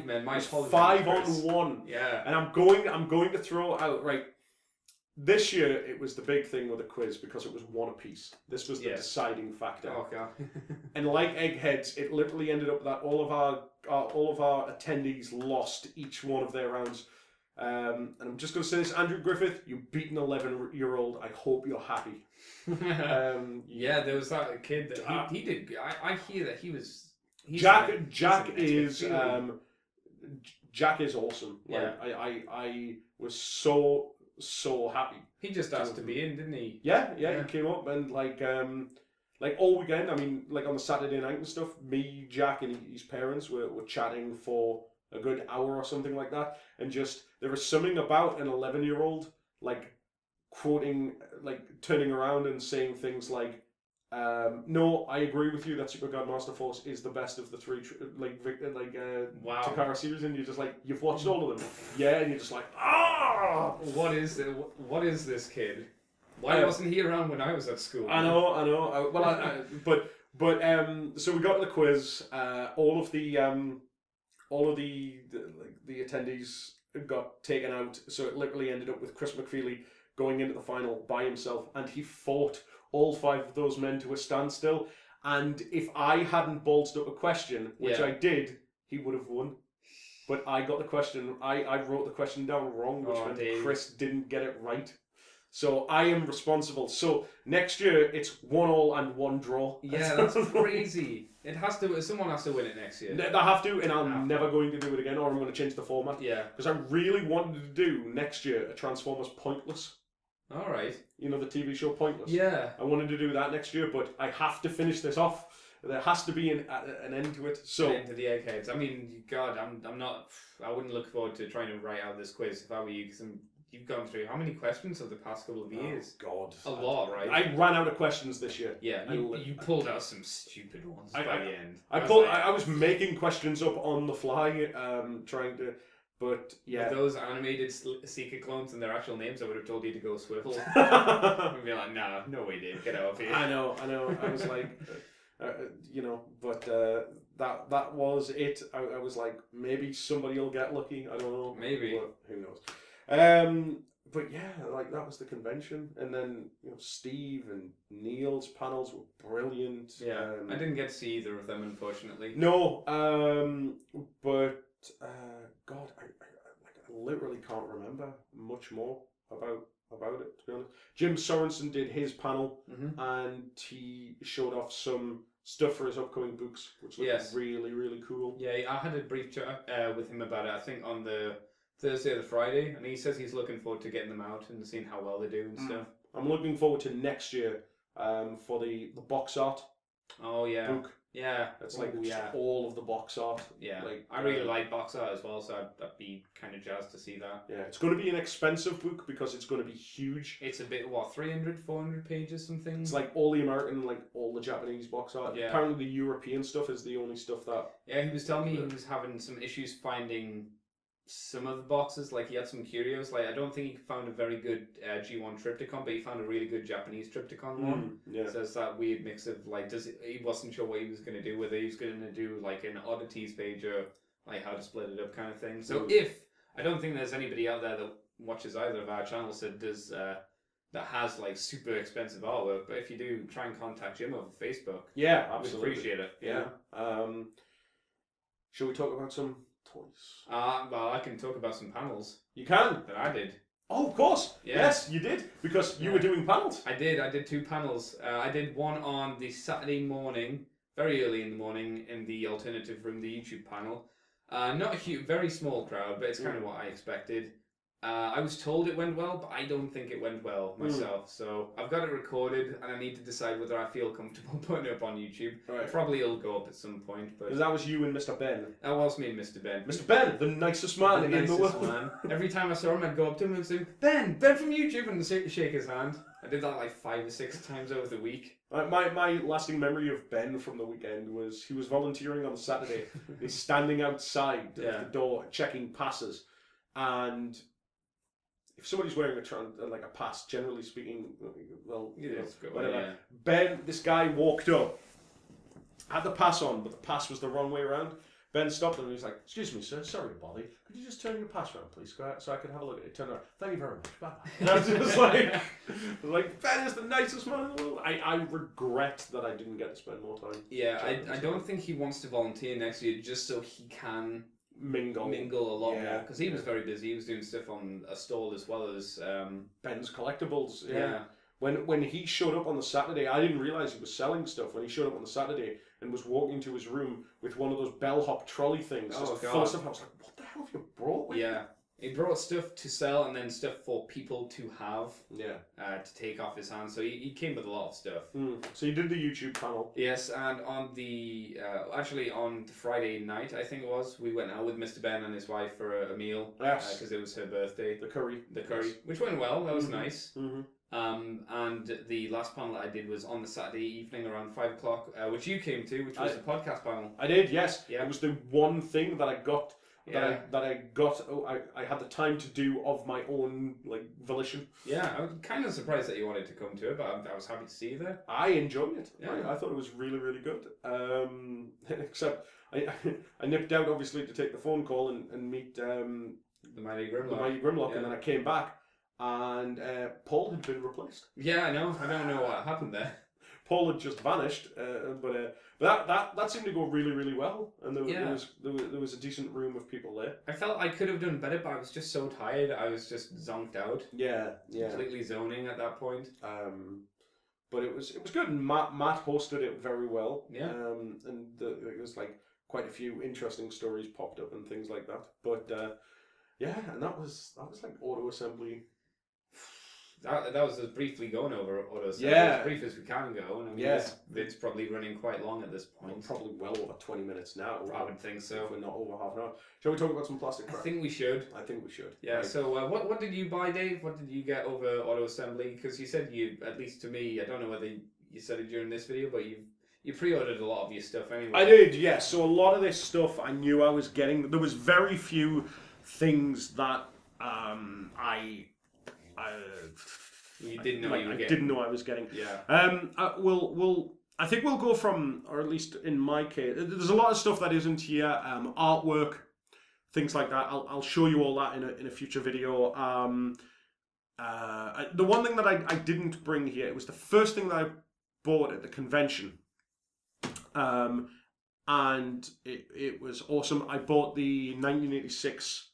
men. My apologies. 5 on 1. Yeah. And I'm going to throw out right. This year it was the big thing with the quiz because it was 1 apiece. This was the deciding factor. Oh god. And like Eggheads, it literally ended up that all of our attendees lost each one of their rounds. And I'm just going to say this, Andrew Griffith, you beat an 11-year-old. I hope you're happy. Yeah, there was that kid that he did. I hear that he was. Jack is awesome. Yeah. Like, I was so happy. He just asked to be in, didn't he? Yeah. He came up and like all weekend. I mean, like on the Saturday night and stuff. Me, Jack, and his parents were chatting for a good hour or something like that, and just there was something about an 11-year-old like quoting, like turning around and saying things like, "No, I agree with you that Super God Master Force is the best of the 3 wow. Takara series," and you're just like, you've watched all of them, yeah, and you're just like, ah, what is this kid? Why wasn't he around when I was at school? I know. So we got to the quiz. All of the attendees got taken out. So it literally ended up with Chris McFeely going into the final by himself, and he fought all 5 of those men to a standstill. And if I hadn't ballsed up a question, which I did, he would have won. But I got the question. I wrote the question down wrong, which meant Chris didn't get it right. So I am responsible. So next year it's 1-1 and 1 draw. Yeah, that's crazy. It has to. Someone has to win it next year. They have to, and I'm never going to do it again, or I'm going to change the format. Yeah. Because I really wanted to do next year a Transformers Pointless. All right. You know the TV show Pointless. Yeah. I wanted to do that next year, but I have to finish this off. There has to be an end to it. So an end to the eggheads. I mean, God, I'm not. I wouldn't look forward to trying to write out this quiz if I were you, because you've gone through how many questions of the past couple of years? Oh, God. A lot, right? I ran out of questions this year. Yeah, you pulled out some stupid ones by the end. I was making questions up on the fly, trying to, but yeah. With those animated Seeker clones and their actual names, I would have told you to go swivel. I'd be like, nah, no way, Dave, get out of here. I know. I was like, but that was it. I was like, maybe somebody will get lucky. I don't know. Maybe. But who knows? But yeah, like that was the convention, and then Steve and Neil's panels were brilliant. Yeah, I didn't get to see either of them, unfortunately. No, but God, I literally can't remember much more about it, to be honest. Jim Sorensen did his panel, and he showed off some stuff for his upcoming books, which looked really, really cool. Yeah, I had a brief chat with him about it, I think on the Thursday or the Friday, and he says he's looking forward to getting them out and seeing how well they do and stuff. I'm looking forward to next year for the box art book. Yeah. It's like all of the box art. Yeah. Like, I really like box art as well, so I'd be kind of jazzed to see that. Yeah, it's going to be an expensive book because it's going to be huge. It's a bit, 300, 400 pages, something? It's like all the American, like all the Japanese box art. Yeah. Apparently the European stuff is the only stuff that... Yeah, he was telling me he was having some issues finding some of the boxes. Like, he had some curios. Like, I don't think he found a very good G1 Triptychon, but he found a really good Japanese Triptychon one. Yeah. So it's that weird mix of, like, he wasn't sure what he was going to do, whether he was going to do, like, an oddities page or, like, how to split it up kind of thing. So I don't think there's anybody out there that watches either of our channels that does, that has, like, super expensive artwork, but if you do, try and contact Jim over Facebook. Yeah, absolutely. We'd appreciate it. Yeah. Shall we talk about some toys? Well, I can talk about some panels. You can? That I did. Oh, of course. Yeah. Yes, you did. Because you were doing panels. I did 2 panels. I did one on the Saturday morning, very early in the morning, in the alternative room, the YouTube panel. Not a huge, very small crowd, but it's kind of what I expected. I was told it went well, but I don't think it went well myself. So I've got it recorded, and I need to decide whether I feel comfortable putting it up on YouTube. Right. Probably it'll go up at some point. But that was you and Mr. Ben. That was me and Mr. Ben. Mr. Ben, the nicest man in the world. Man. Every time I saw him, I'd go up to him and say, Ben from YouTube, and shake his hand. I did that like 5 or 6 times over the week. My lasting memory of Ben from the weekend was he was volunteering on the Saturday. He's standing outside the door checking passes, and if somebody's wearing a pass, generally speaking, well, whatever. Yeah. Ben, this guy walked up, had the pass on, but the pass was the wrong way around. Ben stopped him and he's like, "Excuse me, sir, sorry to bother you. Could you just turn your pass around, please, so I can have a look at it?" Turn around. "Thank you very much. Bye-bye." And I was just like, Ben is the nicest man in the world. I regret that I didn't get to spend more time. Yeah, I don't think he wants to volunteer next year just so he can mingle a lot more, because he was very busy. He was doing stuff on a stall as well as Ben's Collectibles. Yeah. When he showed up on the Saturday, I didn't realize he was selling stuff. When he showed up on the Saturday and was walking to his room with one of those bellhop trolley things, full of stuff, I was like, "What the hell have you brought with you?" He brought stuff to sell and then stuff for people to have. To take off his hands. So he came with a lot of stuff. So you did the YouTube panel. Yes, and on the actually on the Friday night, I think it was, we went out with Mr. Ben and his wife for a meal. Yes, because it was her birthday. The curry, which went well. That was nice. And the last panel that I did was on the Saturday evening around 5 o'clock, which you came to, which was a podcast panel. I did, yes. Yeah. It was the one thing that I got. that I got. I had the time to do of my own like volition. Yeah, I was kind of surprised that you wanted to come to it, but I was happy to see you there. I enjoyed it. Yeah. I thought it was really, really good. Except I nipped out obviously to take the phone call and meet The Mighty Grimlock. And then I came back and Paul had been replaced. Yeah, I know. I don't know what happened there. Paul had just vanished, but that seemed to go really, really well, and there was a decent room of people there. I felt I could have done better, but I was just so tired. I was just zonked out. Yeah. Completely zoning at that point. But it was good, and Matt hosted it very well. Yeah. And there was like quite a few interesting stories popped up and things like that. But yeah, and that was like auto assembly. That was us briefly going over auto assembly as brief as we can go. And I mean, this vid's probably running quite long at this point. Probably well over 20 minutes now. I would think so. If we're not over half an hour. Shall we talk about some plastic crap? I think we should. Yeah, Right. so what did you buy, Dave? What did you get over auto assembly? Because you said you, at least to me, I don't know whether you said it during this video, but you pre-ordered a lot of your stuff anyway. I did, yes. So a lot of this stuff I knew I was getting. There was very few things that you didn't know I didn't know I was getting. Yeah. I think we'll go from, or at least in my case, there's a lot of stuff that isn't here. Artwork, things like that. I'll show you all that in a future video. The one thing that I didn't bring here, it was the first thing that I bought at the convention. And it was awesome. I bought the 1986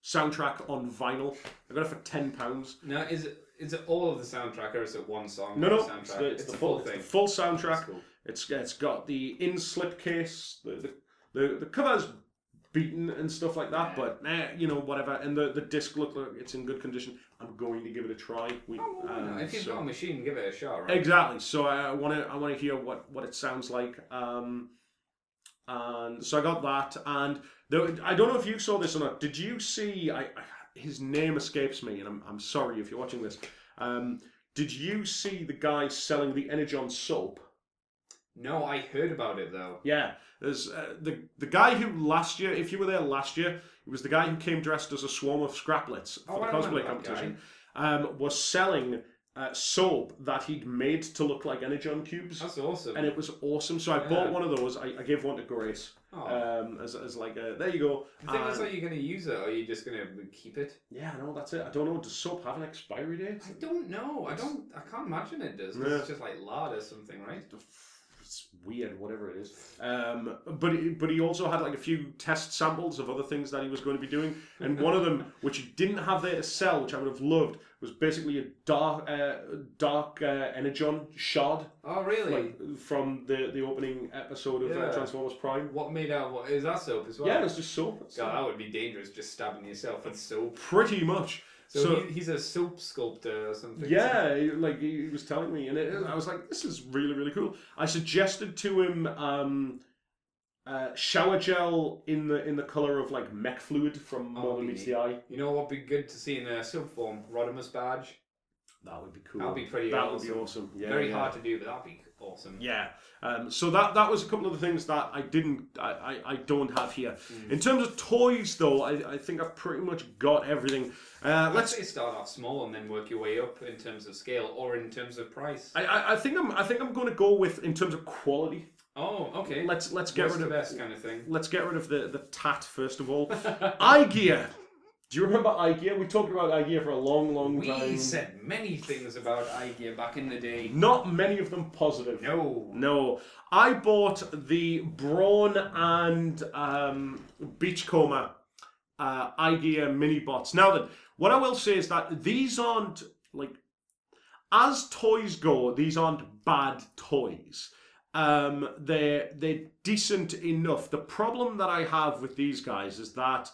soundtrack on vinyl. I got it for £10. Now, is it all of the soundtrack, or is it one song? No, soundtrack? It's the full thing. Full soundtrack. Cool. It's got the in slipcase. The cover's beaten and stuff like that, but whatever. And the disc look like it's in good condition. I'm going to give it a try. If you've got a machine, give it a shot, right? Exactly. So I want to hear what it sounds like. And so I got that, and I don't know if you saw this or not. Did you see? His name escapes me, and I'm sorry if you're watching this. Did you see the guy selling the Energon soap? No, I heard about it though. Yeah, there's the guy who last year, if you were there last year, it was the guy who came dressed as a swarm of scraplets for the cosplay competition. Was selling soap that he'd made to look like Energon cubes. That's awesome. And it was awesome. So I bought one of those. I gave one to Grace. As like a, there you go. The thing is, are you going to use it, or are you just going to keep it? Yeah, no, that's it. I don't know. Does soap have an expiry date? I don't know. I can't imagine it does. Yeah. It's just like lard or something, right? It's weird, whatever it is. But he also had like a few test samples of other things that he was going to be doing, and one of them, which he didn't have there to sell, which I would have loved, was basically a dark Energon shard. Oh, really? Like from the opening episode of Transformers Prime. What made out? What is that soap as well? Yeah, it's just soap. God, that would be dangerous, just stabbing yourself with soap. Pretty much. So he's a soap sculptor or something. Yeah, like he was telling me, and I was like, "This is really, really cool." I suggested to him shower gel in the color of like mech fluid from More Than Meets the Eye. You know what would be good to see in a soap form? Rodimus badge. That would be cool. That'd be pretty. That would be awesome. Yeah, very hard to do, but that'd be awesome. Yeah. So that was a couple of the things that I don't have here. In terms of toys, though, I think I've pretty much got everything. Let's say start off small and then work your way up in terms of scale or in terms of price. I think I'm going to go with in terms of quality. Oh, okay. Let's get rid of the best kind of thing. Let's get rid of the tat first of all. iGear. Do you remember iGear? We talked about iGear for a long, long time. We said many things about iGear back in the day. Not many of them positive. No. I bought the Brawn and Beachcomber iGear mini bots. Now then, what I will say is that these aren't, like, as toys go, these aren't bad toys. They're decent enough. The problem that I have with these guys is that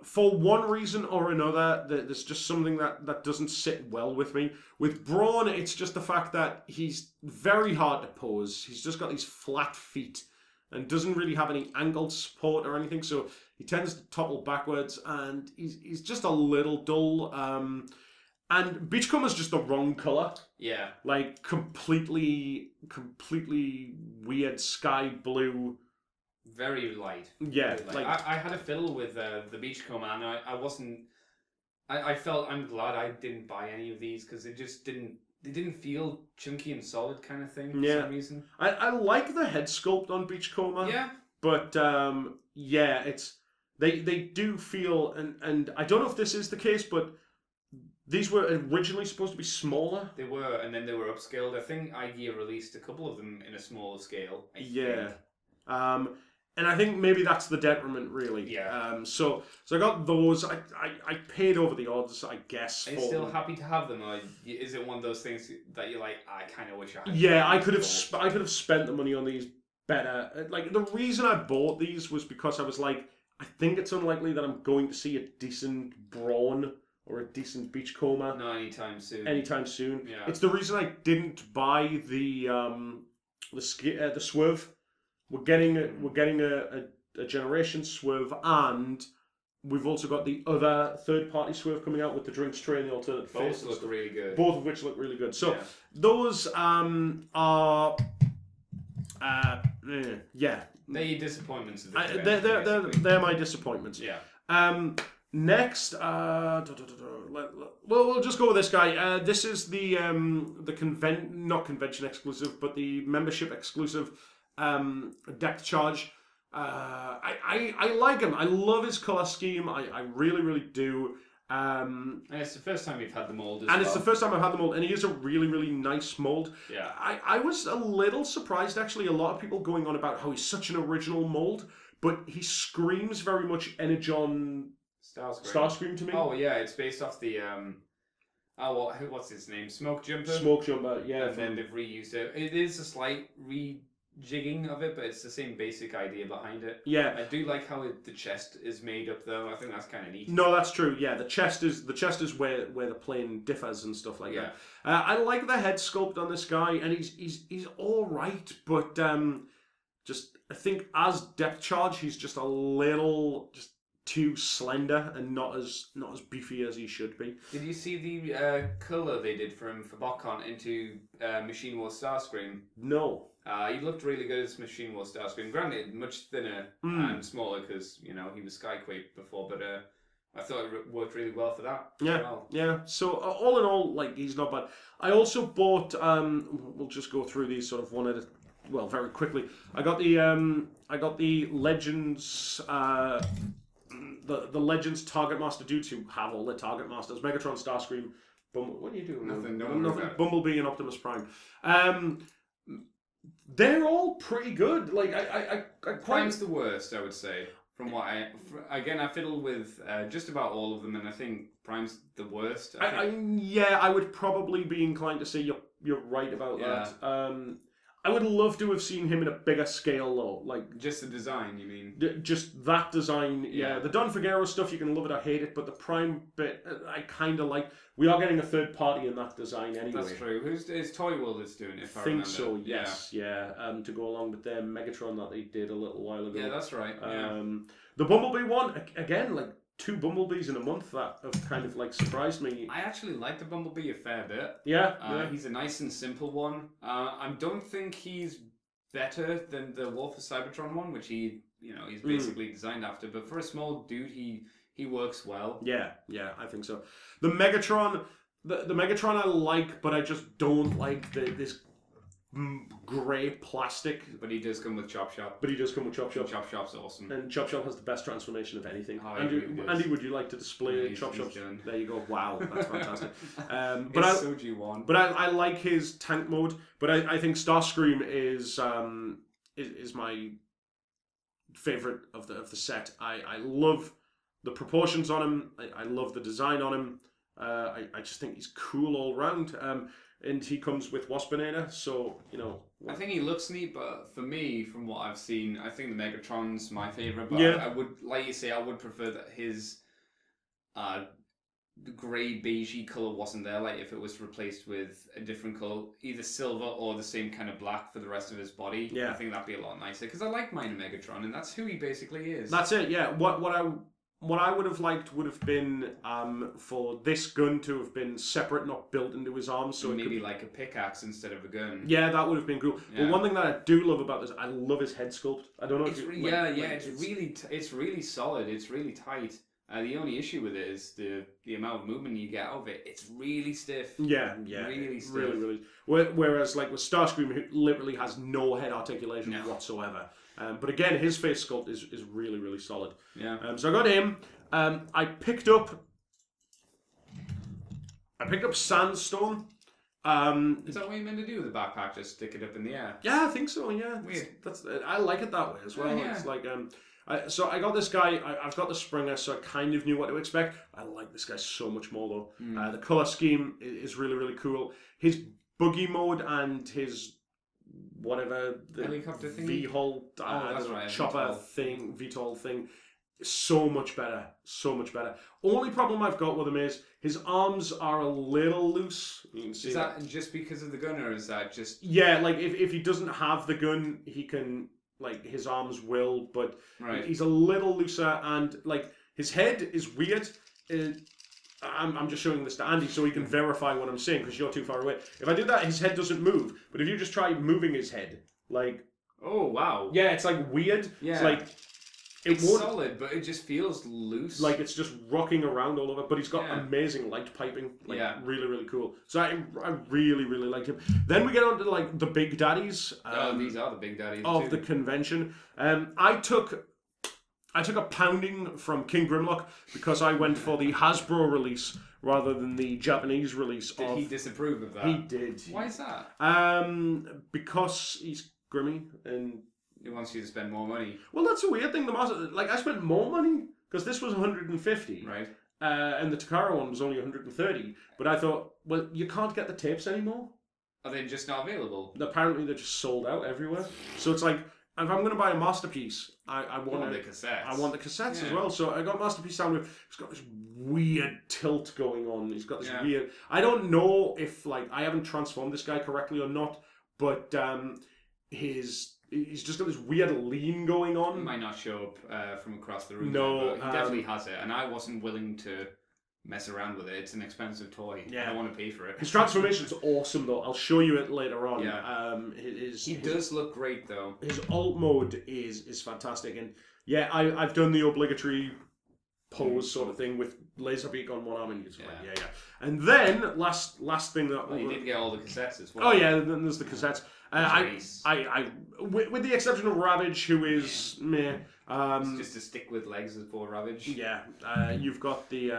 for one reason or another, there's just something that doesn't sit well with me. With Brawn, it's just the fact that he's very hard to pose. He's just got these flat feet and doesn't really have any angled support or anything, so he tends to topple backwards, and he's just a little dull. And Beachcomber's just the wrong colour. Yeah. Like, completely weird sky blue very light. Yeah, Very light. like I had a fiddle with the Beachcomber, and I wasn't. I felt I'm glad I didn't buy any of these because it just didn't. They didn't feel chunky and solid kind of thing for some reason. I like the head sculpt on Beachcomber. Yeah. But yeah, it's they do feel and I don't know if this is the case, but these were originally supposed to be smaller. They were, and then they were upscaled. I think IGEA released a couple of them in a smaller scale. I think. And I think maybe that's the detriment, really. Yeah. So I got those. I paid over the odds, I guess. Are you still happy to have them, or is it one of those things that you're like, I kind of wish I had? Yeah, I could have spent the money on these better. Like the reason I bought these was because I was like, I think it's unlikely that I'm going to see a decent Brawn or a decent Beachcomber. No, anytime soon. Anytime soon. Yeah. It's the reason I didn't buy the Swerve. We're getting a generation Swerve, and we've also got the other third-party Swerve coming out with the drinks tray and the alternate face. Both look really good. Both of which look really good. So those are yeah. They're your disappointments of the convention, they're my disappointments. Yeah. Next, we'll just go with this guy. This is the not convention exclusive, but the membership exclusive Deck Charge. I like him. I love his color scheme. I really, really do. And it's the first time we've had the mold as and well. it's the first time I've had the mold, and he is a really, really nice mold. Yeah. I was a little surprised, actually. A lot of people going on about how he's such an original mold, but he screams very much Energon Starscream to me. Oh yeah, it's based off the what's his name? Smoke Jumper, yeah. And then they've reused it. It is a slight rejigging of it, but it's the same basic idea behind it. Yeah. I do like how the chest is made up though. I think that's kind of neat. No, that's true. Yeah, the chest is where the plane differs and stuff like that. I like the head sculpt on this guy, and he's all right, but just I think as depth charge, he's just a little too slender and not as beefy as he should be. Did you see the colour they did for him for BotCon into Machine War Starscream? No. He looked really good as Machine War Starscream. Granted, much thinner and smaller because he was Skyquake before, but I thought it worked really well for that. Yeah, well. yeah. So all in all, like he's not bad. I also bought. We'll just go through these sort of one at a. Well, very quickly. I got the Legends. The Legends Target Master dudes who have all their Target Masters. Megatron, Starscream, what are you doing? Nothing. Bumblebee and Optimus Prime. They're all pretty good. Like I Prime's the worst, I would say. From what I fiddled with just about all of them, and I think Prime's the worst. I would probably be inclined to say you're right about that. I would love to have seen him in a bigger scale, though. Like just the design, you mean? Just that design, yeah. The Don Figueroa stuff, you can love it or hate it, but the Prime bit, I kind of like. We are getting a third party in that design anyway. That's true. It's Toy World that's doing it, if I think remember. so, yes, yeah. To go along with their Megatron that they did a little while ago. Yeah, that's right. The Bumblebee one, again, like 2 Bumblebees in a month, that have kind of like surprised me. I actually like the Bumblebee a fair bit. Yeah. He's a nice and simple one. I don't think he's better than the War for Cybertron one, which he's basically designed after. But for a small dude, he works well. Yeah, I think so. The Megatron, the Megatron I like, but I just don't like this grey plastic. But he does come with Chop Shop. Chop Shop's awesome. And Chop Shop has the best transformation of anything. Oh, Andy, would you like to display Chop Shop? There you go. Wow, that's fantastic. But I like his tank mode. But I think Starscream is my favorite of the set. I love the proportions on him. I love the design on him. I just think he's cool all round. And he comes with Waspinator, so I think he looks neat, but for me, from what I've seen, I think the Megatron's my favorite. But yeah. I would, like you say, I would prefer that his grey beigey color wasn't there. Like if it was replaced with a different color, either silver or the same kind of black for the rest of his body. Yeah, I think that'd be a lot nicer because I like Minor Megatron, and that's who he basically is. That's it. Yeah. What what I would have liked would have been for this gun to have been separate, not built into his arms. So maybe like a pickaxe instead of a gun. Yeah, that would have been cool. Yeah. But one thing that I do love about this, I love his head sculpt. I don't know if it's really solid. It's really tight. The only issue with it is the amount of movement you get out of it. It's really stiff. Yeah, really stiff. Really. Whereas like with Starscream, who literally has no head articulation whatsoever. But again, his face sculpt is really, really solid. Yeah. So I got him. I picked up Sandstone. Is that what you meant to do with the backpack? Just stick it up in the air? Yeah, I think so. Yeah, weird. I like it that way as well. Yeah. It's like so I got this guy. I've got the Springer, so I kind of knew what to expect. I like this guy so much more though. The color scheme is really, really cool. His buggy mode and his whatever the helicopter thing, VTOL chopper thing, VTOL thing. So much better. Only problem I've got with him is his arms are a little loose. You can see is that just because of the gun, or is that just... Yeah, like if he doesn't have the gun, he can, like, his arms will, but he's a little looser, and like his head is weird. I'm just showing this to Andy so he can verify what I'm saying because you're too far away. If I do that, his head doesn't move. But if you just try moving his head, like... Oh, wow. Yeah, it's like weird. Yeah. It's like... It's solid, but it just feels loose. Like it's just rocking around all over. But he's got amazing light piping. Like, really, really cool. So I really, really liked him. Then we get on to like the big daddies. These are the big daddies of the convention. I took a pounding from King Grimlock because I went for the Hasbro release rather than the Japanese release. Did he disapprove of that? He did. Why is that? Because he's grimy and he wants you to spend more money. Well, that's a weird thing. The master, like, I spent more money because this was 150, right? And the Takara one was only 130. But I thought, well, you can't get the tapes anymore. Are they just not available? Apparently, they're just sold out everywhere. So it's like, if I'm going to buy a masterpiece, I want the cassettes. I want the cassettes as well. So I got Masterpiece Soundwave. It's got this weird tilt going on. He's got this weird. I don't know if like I haven't transformed this guy correctly or not, but he's just got this weird lean going on. It might not show up from across the room. No, but he definitely has it, and I wasn't willing to mess around with it. It's an expensive toy. Yeah. I don't want to pay for it. His transformation's awesome, though. I'll show you it later on. Yeah. He does look great, though. His alt mode is fantastic, and yeah, I've done the obligatory pose sort of thing with Laserbeak on one arm, and it's like, And then last thing that you did get all the cassettes as well. Oh yeah, then there's the cassettes. With the exception of Ravage, who is meh. It's just to stick with legs as for Ravage. Yeah, you've got the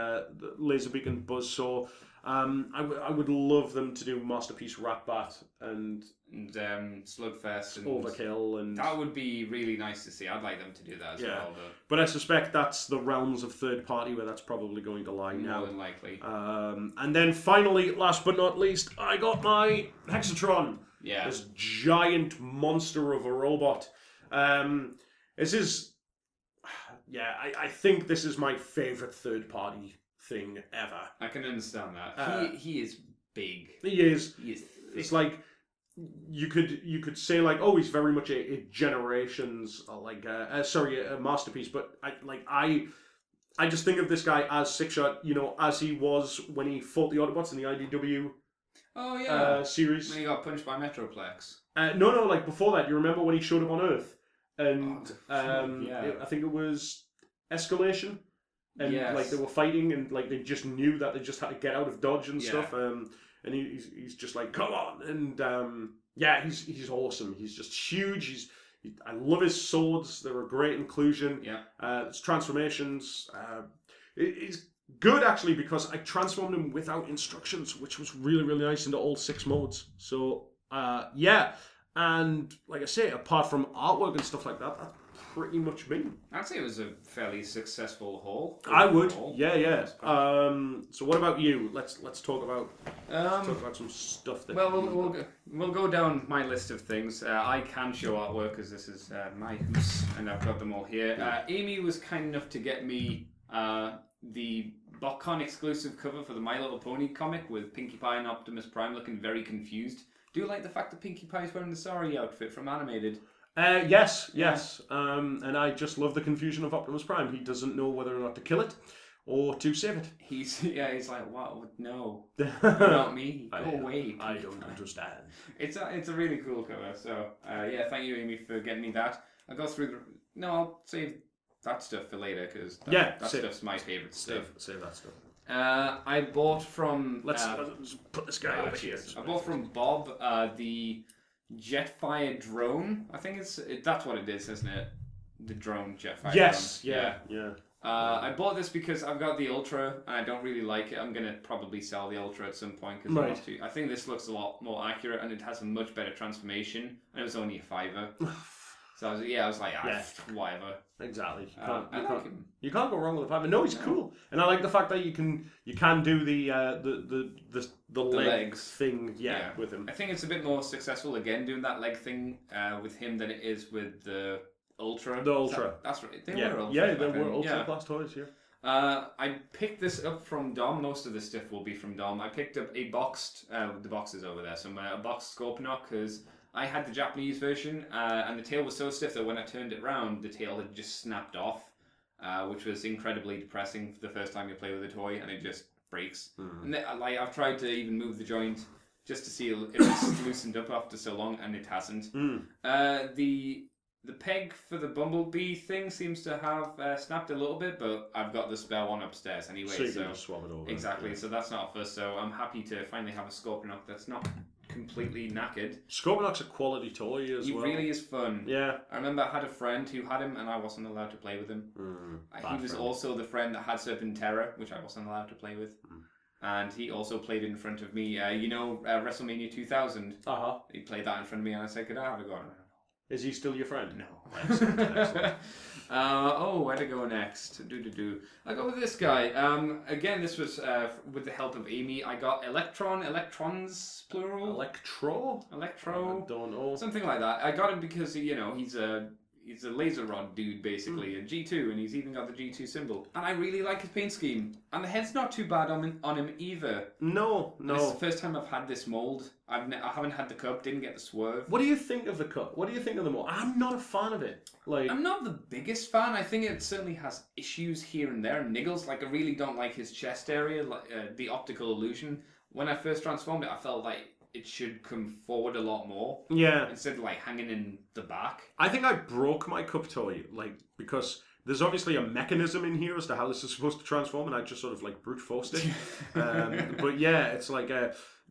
Laserbeak and Buzzsaw. I would love them to do Masterpiece Ratbat and Slugfest and Overkill, and that would be really nice to see. I'd like them to do that as well. But I suspect that's the realms of third party where that's probably going to lie now. More than likely. And then finally, last but not least, I got my Hexatron. Yeah. This giant monster of a robot. This is... Yeah, I think this is my favourite third party thing ever. I can understand that. He is big. He is. He is thick. It's like... You could say like, oh, he's very much a Generations, like a Masterpiece, but I just think of this guy as Six-Shot, you know, as he was when he fought the Autobots in the IDW series. When he got punched by Metroplex. No, like before that, you remember when he showed up on Earth, and I think it was Escalation, and like they were fighting, and like they just knew that they just had to get out of dodge and stuff. And he's just like, come on, and he's awesome. He's just huge. I love his swords. They're a great inclusion. Yeah. His transformations. It's good actually because I transformed him without instructions, which was really, really nice into all 6 modes. So and like I say, apart from artwork and stuff like that, that's pretty much me. I'd say it was a fairly successful haul. I would, yeah. So what about you? Let's talk about some stuff that. Well, we'll go down my list of things. I can show artwork because this is my house, and I've got them all here. Amy was kind enough to get me the BotCon exclusive cover for the My Little Pony comic with Pinkie Pie and Optimus Prime looking very confused. Do you like the fact that Pinkie Pie is wearing the Sorry outfit from Animated? Yes, yes. And I just love the confusion of Optimus Prime. He doesn't know whether or not to kill it or to save it. He's like, wow, no, not me, go away. I don't understand. It's a really cool cover. So yeah, thank you, Amy, for getting me that. I'll go through the. No, I'll save that stuff for later because that stuff's my favorite stuff. Save that stuff. I bought from. Let's put this guy over here. I bought from Bob the Jetfire drone. I think that's what it is, isn't it? The drone Jetfire. Yes. Drone. Yeah. I bought this because I've got the Ultra and I don't really like it. I'm gonna probably sell the Ultra at some point because I think this looks a lot more accurate and it has a much better transformation. And it was only a $5. So I was like, whatever. Exactly. You You can't go wrong with a $5. No, he's cool, and I like the fact that you can do the legs thing. Yeah, with him. I think it's a bit more successful again doing that leg thing with him than it is with the Ultra. The Ultra. That's right. They were Ultra. Yeah, they were Ultra class toys. Yeah. I picked this up from Dom. Most of the stuff will be from Dom. I picked up a boxed. The box is over there somewhere. A boxed Scorponok because I had the Japanese version, and the tail was so stiff that when I turned it round, the tail had just snapped off, which was incredibly depressing for the first time you play with a toy, and it just breaks. And I've tried to even move the joint just to see if it's loosened up after so long, and it hasn't. The peg for the Bumblebee thing seems to have snapped a little bit, but I've got the spare one upstairs anyway. So you can just swap it over. Exactly, so that's not a fuss. So I'm happy to finally have a Scorponok that's not completely knackered. Scorponok's a quality toy as well. He really is fun. Yeah. I remember I had a friend who had him and I wasn't allowed to play with him. He was also the friend that had Serpentera, which I wasn't allowed to play with. And he also played in front of me. WrestleMania 2000? He played that in front of me and I said, could I have a go? Is he still your friend? No. Excellent. Where to go next? I go with this guy. Again, this was with the help of Amy. I got Electrons, plural? Electro? I don't know. Something like that. I got him because, he's a laser rod dude, basically, a G2, and he's even got the G2 symbol. And I really like his paint scheme. And the head's not too bad on him either. No. This is the first time I've had this mold. I haven't had the cup, didn't get the swerve. What do you think of the cup? What do you think of the mold? I'm not a fan of it. I'm not the biggest fan. I think it certainly has issues here and there, niggles. Like, I really don't like his chest area, the optical illusion. When I first transformed it, I felt like it should come forward a lot more. Yeah. Instead of hanging in the back. I think I broke my cup toy, because there's obviously a mechanism in here as to how this is supposed to transform, and I just sort of brute forced it. But yeah, it's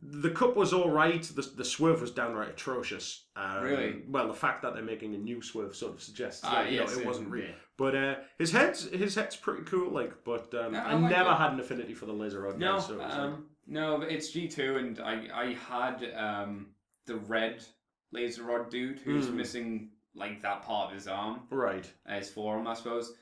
the cup was all right. The swerve was downright atrocious. Really? Well, the fact that they're making a new swerve sort of suggests it wasn't real. Yeah. But his head's pretty cool. But I never had an affinity for the laser rod. No, guy, no, but it's G2, and I had the red laser rod dude who's missing that part of his arm. Right. His forearm, I suppose.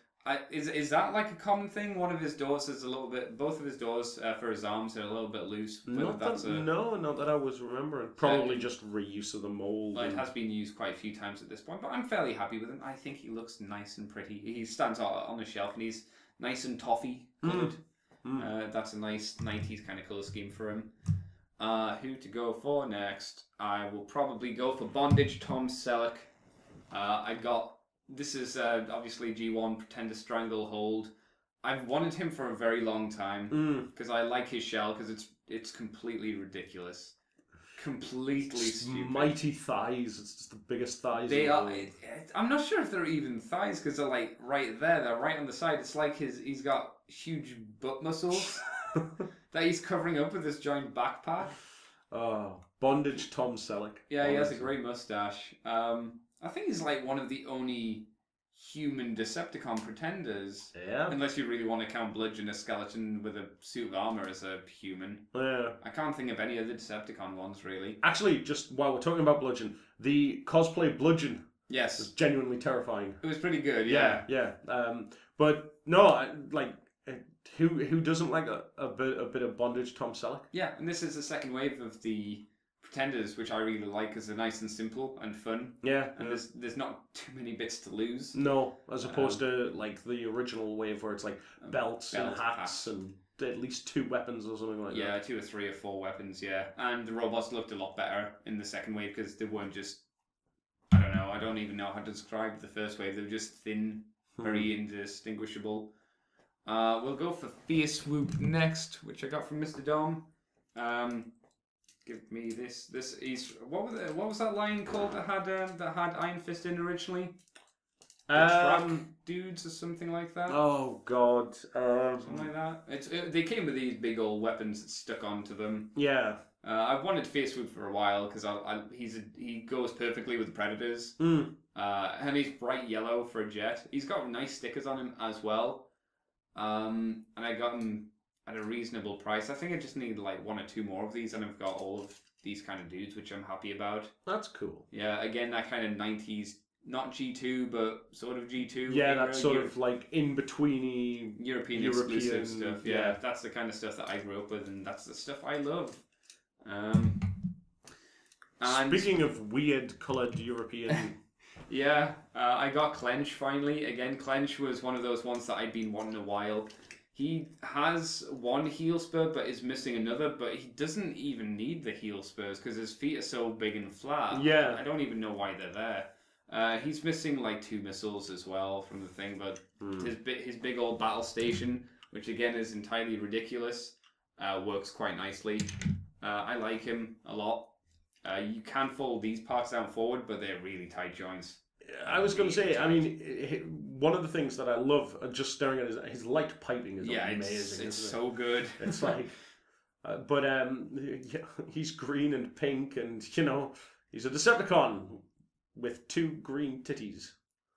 Is that a common thing? One of his doors is a little bit. Both of his doors for his arms are a little bit loose. Not that I was remembering. Probably just reuse of the mold. Well, it has been used quite a few times at this point, but I'm fairly happy with him. I think he looks nice and pretty. He stands out on the shelf, and he's nice and toffee coloured. That's a nice 90s kind of colour scheme for him. Who to go for next? I will probably go for Bondage Tom Selleck. This is obviously G1 Pretender Stranglehold. I've wanted him for a very long time because I like his shell because it's completely ridiculous. Completely stupid. Mighty thighs. It's just the biggest thighs. They are. I'm not sure if they're even thighs because they're right there. They're right on the side. It's like he's got huge butt muscles that he's covering up with this giant backpack. Oh, Bondage Tom Selleck. Yeah, he has a great mustache. I think he's one of the only human Decepticon pretenders. Yeah. Unless you really want to count Bludgeon, a skeleton with a suit of armor, as a human. Yeah. I can't think of any other Decepticon ones, really. Actually, just while we're talking about Bludgeon, the cosplay Bludgeon was yes, genuinely terrifying. it was pretty good, yeah. Yeah. But no, who doesn't like a bit of Bondage Tom Selleck? Yeah, and this is the second wave of the Pretenders, which I really like because they're nice and simple and fun. Yeah. And there's not too many bits to lose. No, as opposed to the original wave where it's belts and hats and at least 2 weapons or something like that. Yeah, 2 or 3 or 4 weapons, yeah. And the robots looked a lot better in the second wave because they weren't just, don't know. I don't even know how to describe the first wave. They were just thin, very indistinguishable. We'll go for Fierce Swoop next, which I got from Mr. Dom. Give me this. This is what was that line called that had Iron Fist in originally? The Track Dudes or something like that. Oh God. Something like that. They came with these big old weapons that stuck onto them. Yeah. I've wanted Fierce Swoop for a while because he goes perfectly with Predators. And he's bright yellow for a jet. He's got nice stickers on him as well. And I got him at a reasonable price. I think I just need like 1 or 2 more of these, and I've got all of these kind of dudes, which I'm happy about. That's cool. Yeah, again, that kind of 90s, not G2, but sort of G2. Yeah, that's sort of like in-betweeny European exclusive stuff. Yeah, that's the kind of stuff that I grew up with, and that's the stuff I love. And speaking of weird coloured European... yeah, I got Clench finally. Again, Clench was one of those ones that I'd been wanting a while. He has one heel spur, but is missing another. But he doesn't even need the heel spurs because his feet are so big and flat. Yeah. I don't even know why they're there. He's missing like 2 missiles as well from the thing, but his big old battle station, which again is entirely ridiculous, works quite nicely. I like him a lot. You can fold these parts down forward, but they're really tight joints. I was going to say, I mean, one of the things that I love just staring at his light piping is amazing. It's so good. It's like, he's green and pink, and he's a Decepticon with 2 green titties.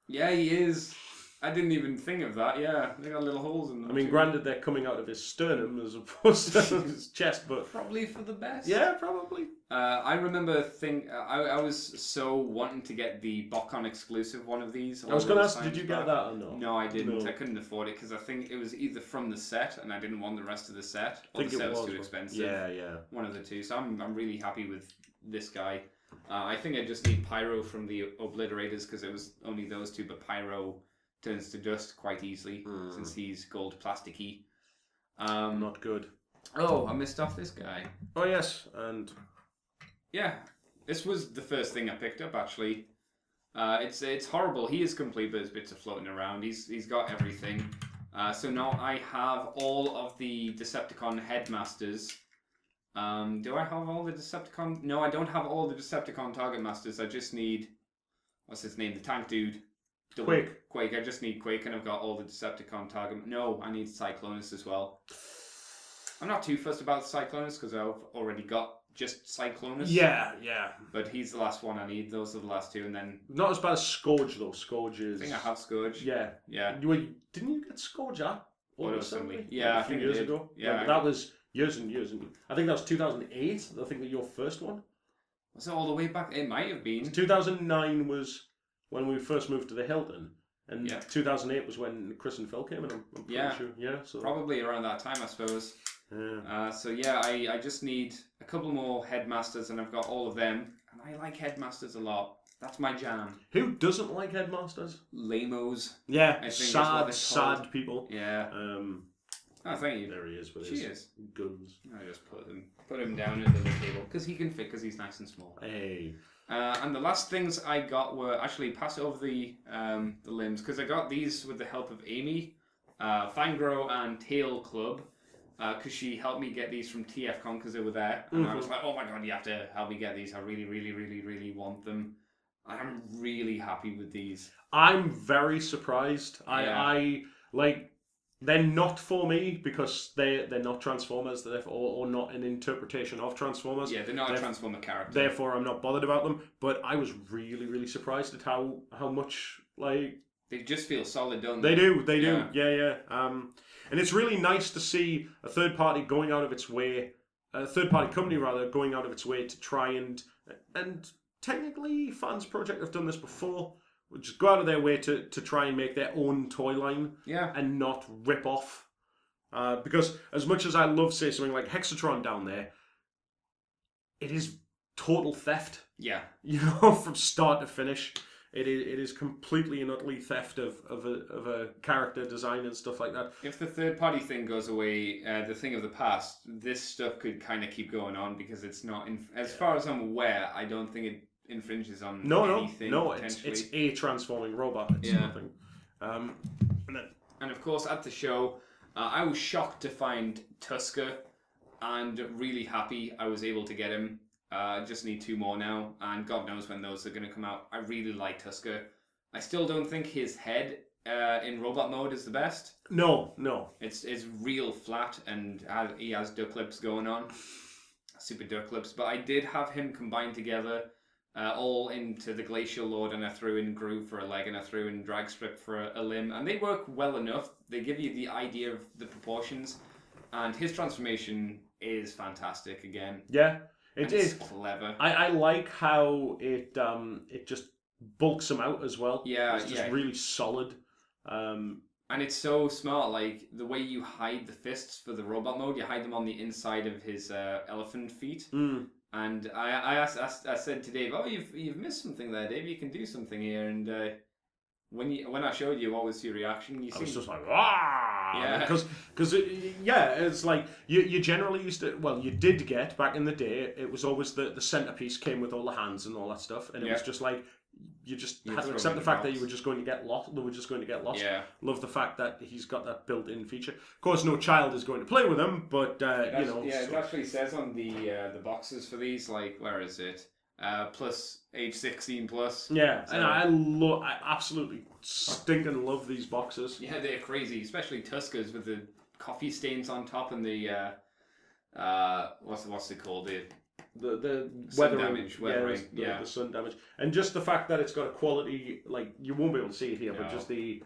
Yeah, he is. I didn't even think of that. Yeah, they got little holes in them. I mean, granted, they're coming out of his sternum as opposed to his chest, but probably for the best. Yeah, probably. I remember I was so wanting to get the BotCon exclusive one of these. I was going to ask, did you get that or no? No, I didn't. No. I couldn't afford it because I think it was either from the set and I didn't want the rest of the set, or the set was too expensive. Yeah. One of the two. So I'm really happy with this guy. I think I just need Pyro from the Obliterators because it was only those 2, but Pyro turns to dust quite easily since he's gold plasticky. Not good. Oh, I missed off this guy. Oh yes, and yeah, this was the first thing I picked up actually. It's horrible. He is complete, but his bits are floating around. He's got everything. So now I have all of the Decepticon headmasters. Do I have all the Decepticon? No, I don't have all the Decepticon target masters. I just need, what's his name? The tank dude. Quake. I just need Quake, and I've got all the Decepticon target. No, I need Cyclonus as well. I'm not too fussed about Cyclonus because I've already got just Cyclonus. Yeah. But he's the last one I need. Those are the last 2, and then not as bad as Scourge though. Scourge is. I think I have Scourge. Yeah. Didn't you get Scourge at Auto Assembly? Yeah, a few years ago. Yeah, that was years and years, and I think that was 2008. I think that your first one. Was it all the way back? It might have been. 2009 was when we first moved to the Hilton, and 2008 was when Chris and Phil came in. I'm pretty sure. Yeah, so probably around that time, I suppose. Yeah. So yeah, I just need a couple more headmasters, and I've got all of them. And I like headmasters a lot. That's my jam. Who doesn't like headmasters? Lamos. Yeah, sad people. Yeah. Oh, thank you. There he is with his guns. I just put him down under the table because he can fit because he's nice and small. Hey. And the last things I got were actually pass over the limbs because I got these with the help of Amy, Fangro, and Tail Club because she helped me get these from TFCon because they were there, and I was like, oh my god, you have to help me get these. I really, really, really, really want them. I'm really happy with these. I'm very surprised. I like. They're not for me because they're not Transformers, or not an interpretation of Transformers. Yeah, they're not a Transformer character. Therefore, I'm not bothered about them. But I was really, really surprised at how much like they just feel solid, don't they? They do. Yeah. And it's really nice to see a third party going out of its way, a third party company rather, going out of its way to try and technically, Fans Project have done this before. Just go out of their way to try and make their own toy line, and not rip off. Because as much as I love, say, something like Hexatron down there, it is total theft. Yeah, from start to finish, it is completely and utterly theft of a character design and stuff like that. If the third party thing goes away, the thing of the past, this stuff could kind of keep going on because it's not. As far as I'm aware, I don't think it. infringes on No, anything. no, it's a transforming robot. It's nothing. And of course, at the show, I was shocked to find Tusker, and really happy I was able to get him. Just need 2 more now, and God knows when those are going to come out. I really like Tusker. I still don't think his head in robot mode is the best. No. It's real flat, and he has duck lips going on. Super duck lips. But I did have him combined together, all into the Glacial Lord, and I threw in Groove for a leg, and I threw in Drag Strip for a limb. And they work well enough. They give you the idea of the proportions. And his transformation is fantastic again. Yeah, it is clever. I like how it just bulks him out as well. Yeah, it's just really solid. And it's so smart, like the way you hide the fists for the robot mode, you hide them on the inside of his elephant feet. And I said to Dave, "Oh, you've missed something there, Dave. You can do something here." And when I showed you, what was your reaction? I was just like, "Ah!" Yeah, because it's like you generally used to. Well, you did get back in the day. It was always the centerpiece came with all the hands and all that stuff, and it was just like. You had to accept the fact that you were just going to get lost. They were just going to get lost. Yeah. Love the fact that he's got that built-in feature. Of course, no child is going to play with him, but you know. Yeah, it actually says on the boxes for these, like, where is it? Plus age 16 plus. Yeah, so, and I absolutely stinking love these boxes. Yeah, they're crazy, especially Tuskers with the coffee stains on top and the what's it called? The sun damage, the sun damage, and just the fact that it's got a quality, like you won't be able to see it here, but just the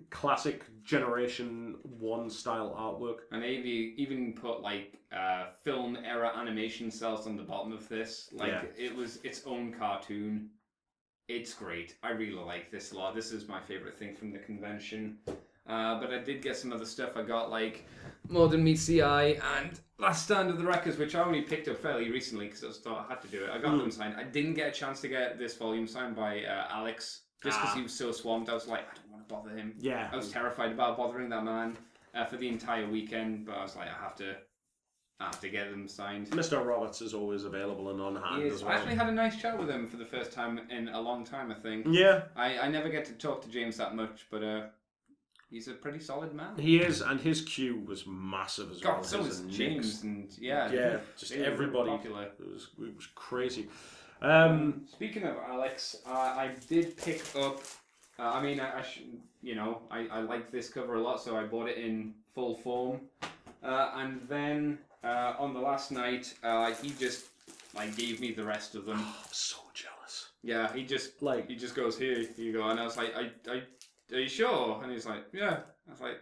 classic Generation 1 style artwork. And they even put like film era animation cells on the bottom of this, like it was its own cartoon. It's great. I really like this a lot. This is my favorite thing from the convention. But I did get some other stuff. I got like Modern Meets the Eye and Last Stand of the Wreckers, which I only picked up fairly recently because I thought I had to do it. I got them signed. I didn't get a chance to get this volume signed by Alex just because he was so swamped. I was like, I don't want to bother him. Yeah, I was terrified about bothering that man for the entire weekend, but I was like, I have to get them signed. Mr. Roberts is always available and on hand as well. I actually had a nice chat with him for the first time in a long time, I think. Yeah. I never get to talk to James that much, but he's a pretty solid man. He is, and his queue was massive as well. So was James, and just everybody. Popular. It was crazy. Speaking of Alex, I did pick up. I mean, I like this cover a lot, so I bought it in full form. And then on the last night, he just gave me the rest of them. Oh, I'm so jealous. Yeah, he just goes, here you go, and I was like, are you sure? And he's like, yeah. I was like,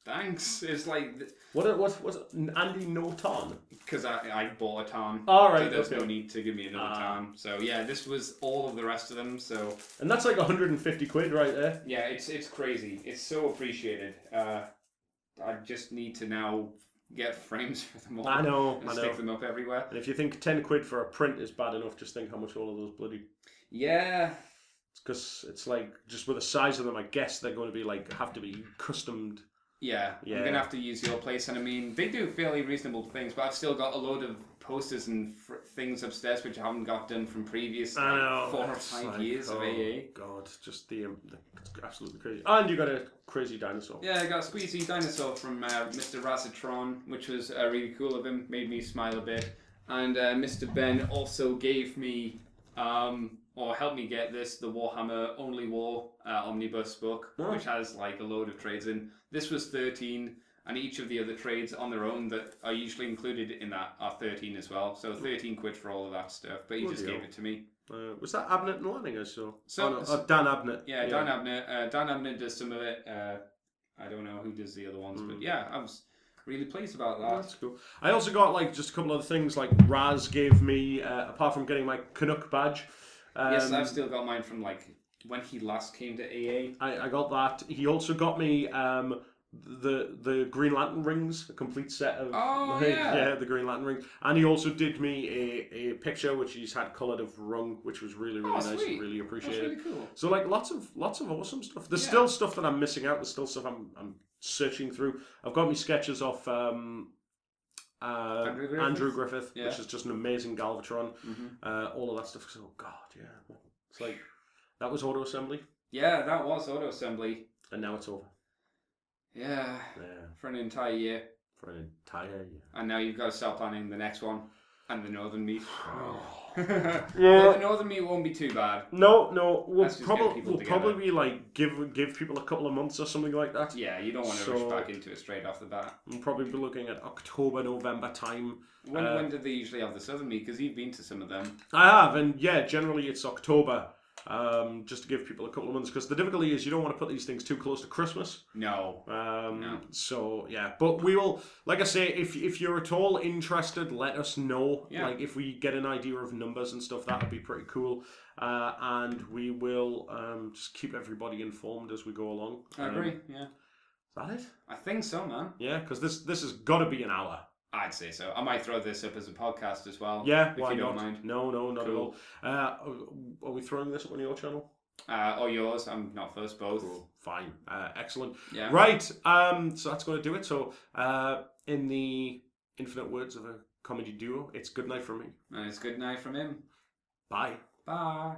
thanks. It's like what was it? Andy no Tarn? Because I bought a Tarn. All right. So there's no need to give me another Tarn. So yeah, this was all of the rest of them. So and that's like 150 quid right there. Yeah, it's crazy. It's so appreciated. I just need to now get frames for them all. I know. Stick them up everywhere. And if you think 10 quid for a print is bad enough, just think how much all of those bloody. Yeah. Because it's like just with the size of them, I guess they're going to be have to be customed. Yeah, I'm going to have to use your place. And I mean, they do fairly reasonable things, but I've still got a load of posters and things upstairs which I haven't got done from previous 4 or 5 years of AA. God, just the it's absolutely crazy. And you got a crazy dinosaur. Yeah, I got a squeezy dinosaur from Mr. Razatron, which was really cool of him, made me smile a bit. And Mr. Ben also gave me... or help me get this, the Warhammer Only War omnibus book, which has a load of trades in. This was 13, and each of the other trades on their own that are usually included in that are 13 as well. So 13 quid for all of that stuff, but he just gave it to me. Was that Abnett and Lanning I saw? So, Dan Abnett. Yeah, Dan Abnett. Dan Abnett does some of it. I don't know who does the other ones, but yeah, I was really pleased about that. That's cool. I also got just a couple other things, Raz gave me, apart from getting my Canuck badge. Yes, I've still got mine from when he last came to AA. I got that. He also got me the Green Lantern rings, a complete set of the Green Lantern rings, and he also did me a picture which he's had coloured of Rung, which was really nice and really appreciated. That's really cool. So lots of awesome stuff. There's still stuff that I'm missing out. There's still stuff I'm searching through. I've got me sketches of Andrew Griffith, Yeah. which is just an amazing Galvatron. Mm-hmm. All of that stuff. So, God, yeah. It's like, that was Auto Assembly, Yeah, that was Auto Assembly. and now it's over. Yeah, Yeah, for an entire year. for an entire year. And now you've got to start planning the next one. And the Northern Meet. Yeah. Well, the Northern Meet won't be too bad. No, we'll Let's just get people together. probably like give people a couple of months or something like that. Yeah, you don't want to rush back into it straight off the bat. We'll probably be looking at October, November time. When do they usually have the Southern Meet? Because you've been to some of them. I have, and yeah, generally it's October. Just to give people a couple of months, because the difficulty is you don't want to put these things too close to Christmas. No. So yeah, but we will, like I say, if you're at all interested, let us know. Yeah. Like if we get an idea of numbers and stuff, that would be pretty cool. And we will just keep everybody informed as we go along. I agree. Yeah. Is that it? I think so, man. Yeah, because this has got to be an hour. I'd say so. I might throw this up as a podcast as well. Yeah, if why you not? don't mind. No, not Cool. at all. Are we throwing this up on your channel? Or yours. I'm not first, both. Cool. Fine. Excellent. Yeah. Right. So that's going to do it. So in the infinite words of a comedy duo, it's good night from me. And it's good night from him. Bye. Bye.